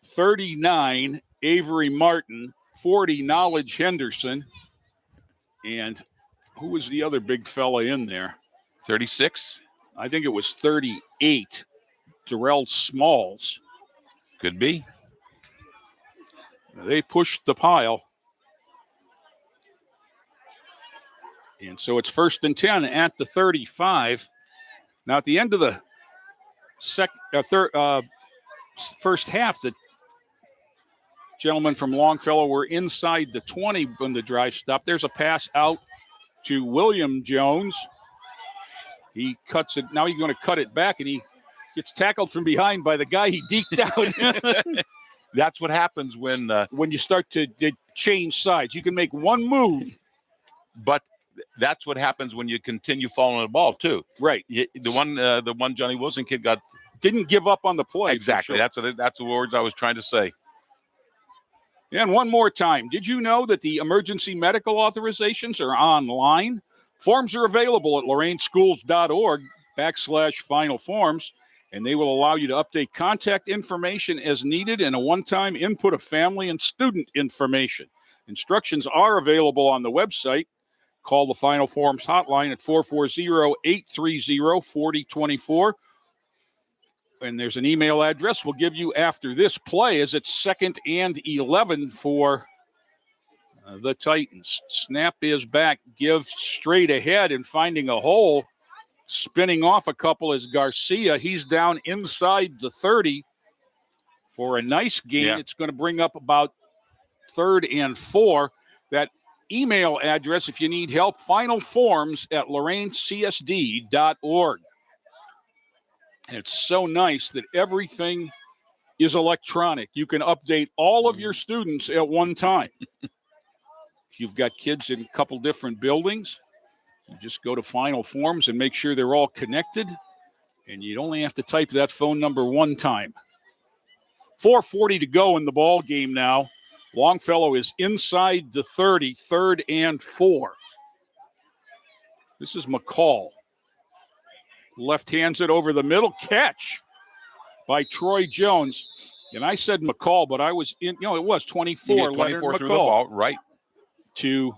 39, Avery Martin, 40, Knowledge Henderson. And who was the other big fella in there? 36? I think it was 38, Darrell Smalls. Could be. They pushed the pile. And so it's 1st and 10 at the 35. Now at the end of the first half, the gentlemen from Longfellow were inside the 20 when the drive stopped. There's a pass out to William Jones. He cuts it. Now he's going to cut it back, and he gets tackled from behind by the guy he deked out. That's what happens when you start to change sides. You can make one move. But that's what happens when you continue following the ball, too. Right. The one Johnnie Wilson kid didn't give up on the play. Exactly. Sure. That's the words I was trying to say. And one more time, did you know that the emergency medical authorizations are online? Forms are available at lorainschools.org/final forms, and they will allow you to update contact information as needed and a one-time input of family and student information. Instructions are available on the website. Call the Final Forms hotline at 440-830-4024. And there's an email address we'll give you after this play as it's 2nd and 11 for the Titans. Snap is back, give straight ahead and finding a hole. Spinning off a couple is Garcia. He's down inside the 30 for a nice gain. Yeah. It's going to bring up about 3rd and 4. That email address, if you need help, finalforms@loraincsd.org. And it's so nice that everything is electronic. You can update all of your students at one time. If you've got kids in a couple different buildings, you just go to Final Forms and make sure they're all connected. And you'd only have to type that phone number one time. 4:40 to go in the ball game now. Longfellow is inside the 30, 3rd and 4. This is McCall. Left hands it over the middle. Catch by Troy Jones. And I said McCall, but I was in, it was 24. 24 through the ball, right. To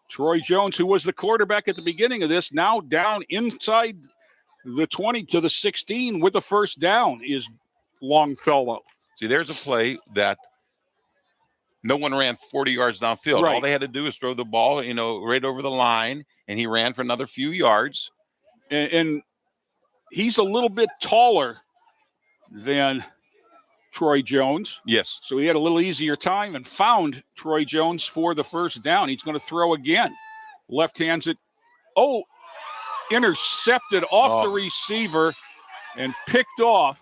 Troy Jones, who was the quarterback at the beginning of this, now down inside the 20 to the 16 with the first down is Longfellow. See, there's a play that no one ran 40 yards downfield. Right. All they had to do is throw the ball, right over the line, and he ran for another few yards. And he's a little bit taller than Troy Jones. Yes. So he had a little easier time and found Troy Jones for the first down. He's going to throw again. Left hands it. Oh, intercepted off the receiver and picked off.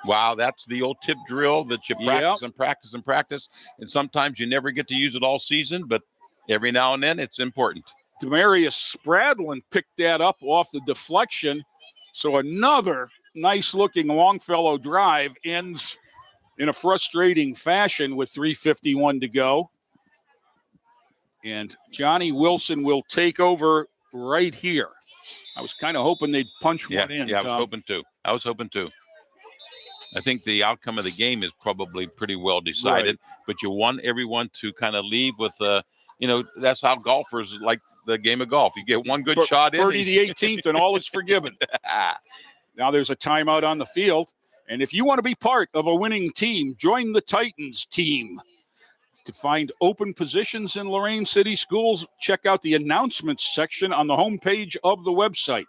Wow, that's the old tip drill that you practice and practice and practice. And sometimes you never get to use it all season, but every now and then it's important. Demarius Spradlin picked that up off the deflection. So another nice-looking Longfellow drive ends in a frustrating fashion with 3:51 to go. And Johnnie Wilson will take over right here. I was kind of hoping they'd punch one in. Yeah, I was hoping to. I think the outcome of the game is probably pretty well decided, but you want everyone to kind of leave with that's how golfers like the game of golf. You get one good shot in. Birdie the 18th and all is forgiven. Now there's a timeout on the field. And if you want to be part of a winning team, join the Titans team. To find open positions in Lorain City Schools, check out the announcements section on the homepage of the website.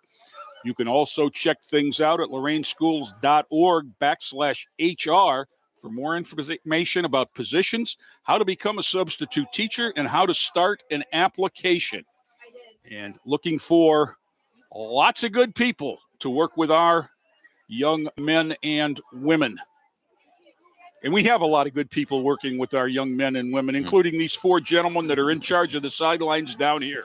You can also check things out at lorainschools.org/HR for more information about positions, how to become a substitute teacher, and how to start an application. And looking for lots of good people to work with our young men and women. And we have a lot of good people working with our young men and women, including these 4 gentlemen that are in charge of the sidelines down here.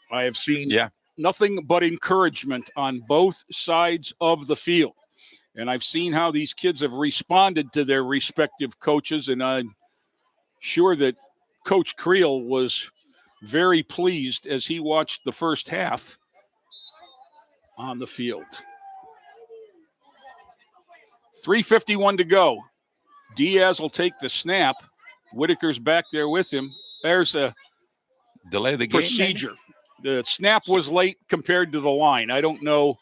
I have seen nothing but encouragement on both sides of the field. And I've seen how these kids have responded to their respective coaches, and I'm sure that Coach Creel was very pleased as he watched the first half on the field. 3:51 to go. Diaz will take the snap. Whitaker's back there with him. There's a delay the procedure. Game, the snap was late compared to the line. I don't know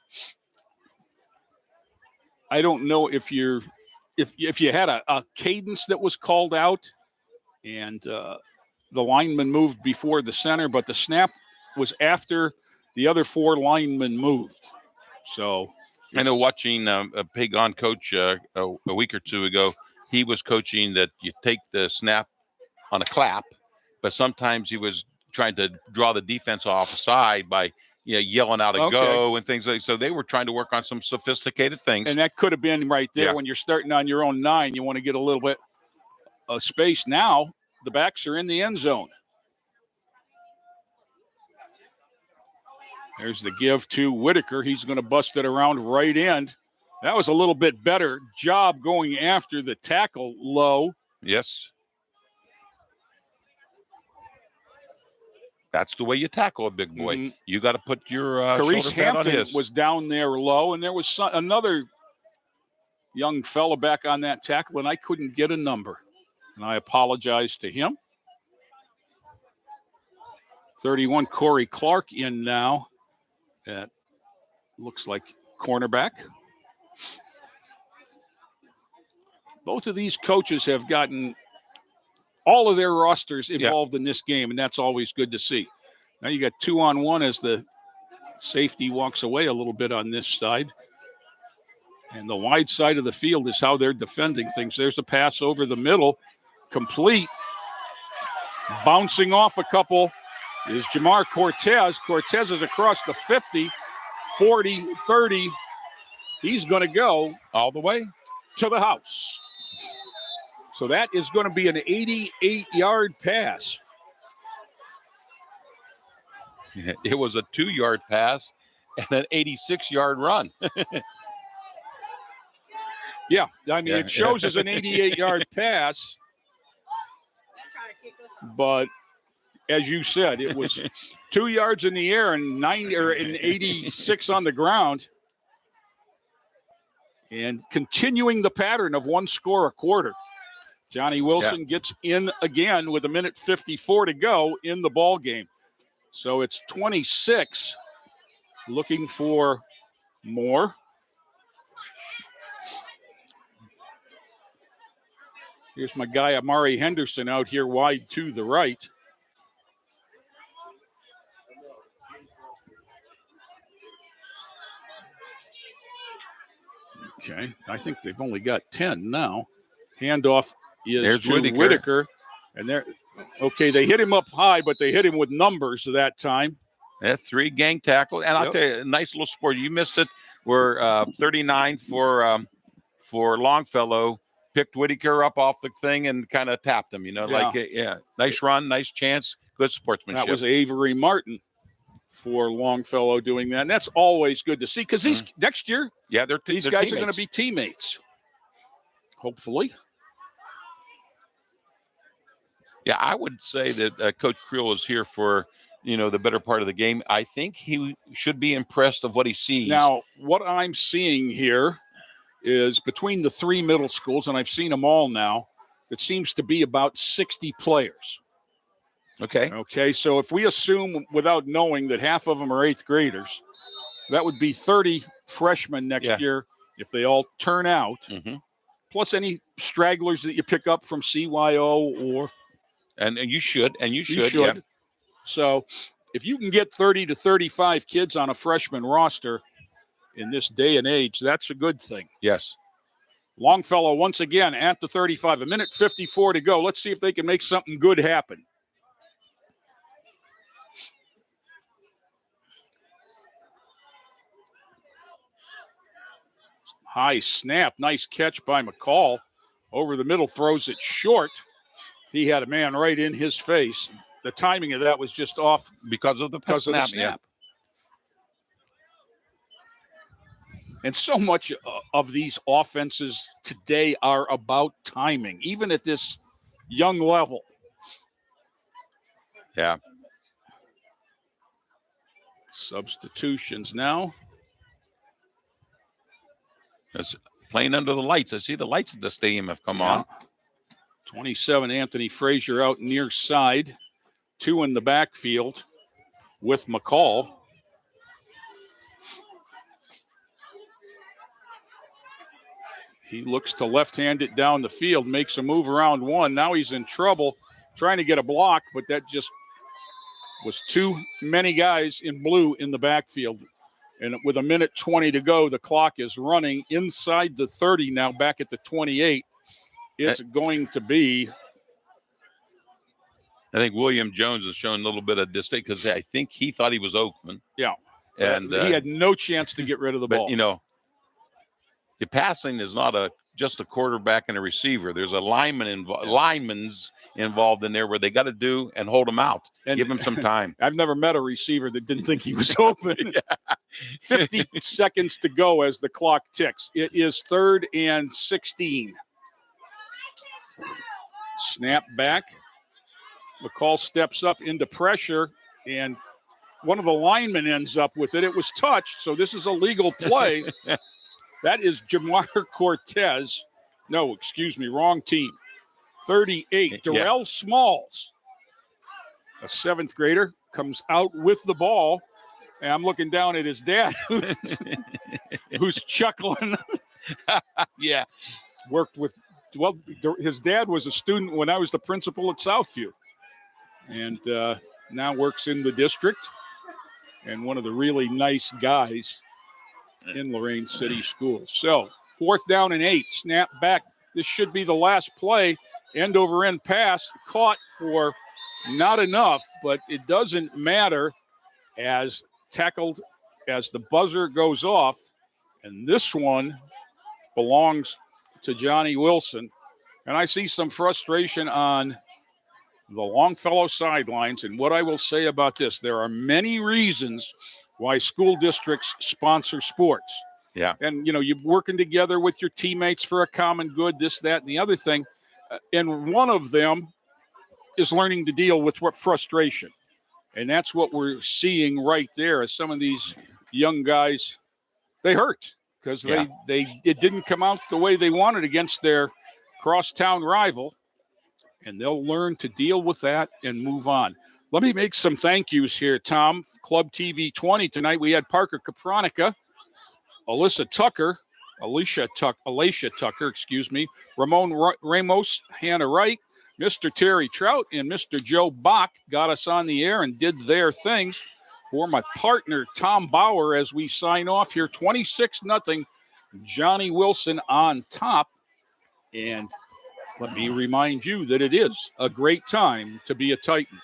if you had a cadence that was called out and the lineman moved before the center, but the snap was after the other 4 linemen moved. So I know watching a Pig-On coach a week or 2 ago, he was coaching that you take the snap on a clap, but sometimes he was trying to draw the defense off side by yelling out a go and things like that. So they were trying to work on some sophisticated things. And that could have been right there when you're starting on your own 9. You want to get a little bit of space. Now the backs are in the end zone. There's the give to Whitaker. He's going to bust it around right end. That was a little bit better job going after the tackle low. Yes. That's the way you tackle a big boy. Mm-hmm. You got to put your Carice Hampton was down there low, and there was another young fella back on that tackle, and I couldn't get a number. And I apologize to him. 31, Corey Clark in now. That looks like cornerback. Both of these coaches have gotten all of their rosters involved in this game, and that's always good to see. Now you got 2-on-1 as the safety walks away a little bit on this side. And the wide side of the field is how they're defending things. There's a pass over the middle, complete. Bouncing off a couple is Jamar Cortez. Cortez is across the 50, 40, 30. He's going to go all the way to the house. So that is going to be an 88-yard pass. It was a 2-yard pass and an 86-yard run. Yeah, I mean, it shows as an 88-yard pass. But as you said, it was 2 yards in the air and 86 on the ground. And continuing the pattern of 1 score a quarter. Johnny Wilson gets in again with 1:54 to go in the ball game. So it's 26, looking for more. Here's my guy, Amari Henderson, out here wide to the right. Okay, I think they've only got 10 now. Handoff is to Whitaker. And they hit him up high, but they hit him with numbers that time. 3 gang tackle. And I'll tell you, a nice little sport. You missed it. We're 39 for Longfellow. Picked Whitaker up off the thing and kind of tapped him, nice run, nice chance, good sportsmanship. That was Avery Martin for Longfellow doing that. And that's always good to see because next year, these guys are going to be teammates. Hopefully. Yeah, I would say that Coach Creel is here for, the better part of the game. I think he should be impressed of what he sees. Now, what I'm seeing here is between the 3 middle schools, and I've seen them all now, it seems to be about 60 players. Okay, so if we assume without knowing that half of them are 8th graders, that would be 30 freshmen next year if they all turn out. Mm-hmm. plus any stragglers that you pick up from CYO or. And you should. Yeah. So if you can get 30 to 35 kids on a freshman roster in this day and age, that's a good thing. Yes. Longfellow once again at the 35, 1:54 to go. Let's see if they can make something good happen. High snap, nice catch by McCall. Over the middle, throws it short. He had a man right in his face. The timing of that was just off because of the snap. Yeah. And so much of these offenses today are about timing, even at this young level. Yeah. Substitutions now. It's playing under the lights. I see the lights at the stadium have come on. 27, Anthony Frazier out near side. 2 in the backfield with McCall. He looks to left-hand it down the field, makes a move around 1. Now he's in trouble trying to get a block, but that just was too many guys in blue in the backfield. And with 1:20 to go, the clock is running inside the 30 now, back at the 28. It's going to be. I think William Jones is showing a little bit of disdain because I think he thought he was open. Yeah. And he had no chance to get rid of the ball. But, the passing is not just a quarterback and a receiver. There's a lineman's involved in there where they got to do and hold him out. And give him some time. I've never met a receiver that didn't think he was open. 50 seconds to go as the clock ticks. It is 3rd and 16. Snap back. McCall steps up into pressure, and one of the linemen ends up with it. It was touched, so this is a legal play. That is Jamar Cortez. No, excuse me, wrong team. 38, Darrell Smalls, a 7th grader, comes out with the ball. And I'm looking down at his dad, who's chuckling. Yeah. His dad was a student when I was the principal at Southview. And now works in the district. And one of the really nice guys in Lorain City Schools. So 4th down and 8, snap back. This should be the last play. End over end pass, caught for not enough, but it doesn't matter as tackled as the buzzer goes off. And this one belongs to Johnnie Wilson. And I see some frustration on the Longfellow sidelines. And what I will say about this, there are many reasons why school districts sponsor sports. Yeah. And, you're working together with your teammates for a common good, this, that, and the other thing. And one of them is learning to deal with frustration. And that's what we're seeing right there as some of these young guys, they hurt because it didn't come out the way they wanted against their crosstown rival. And they'll learn to deal with that and move on. Let me make some thank yous here, Tom. Club TV 20 tonight. We had Parker Kapronica, Alicia Tucker, Ramon Ramos, Hannah Wright, Mr. Terry Trout, and Mr. Joe Bach got us on the air and did their things. For my partner, Tom Bauer, as we sign off here, 26-0, Johnnie Wilson on top. And let me remind you that it is a great time to be a Titan.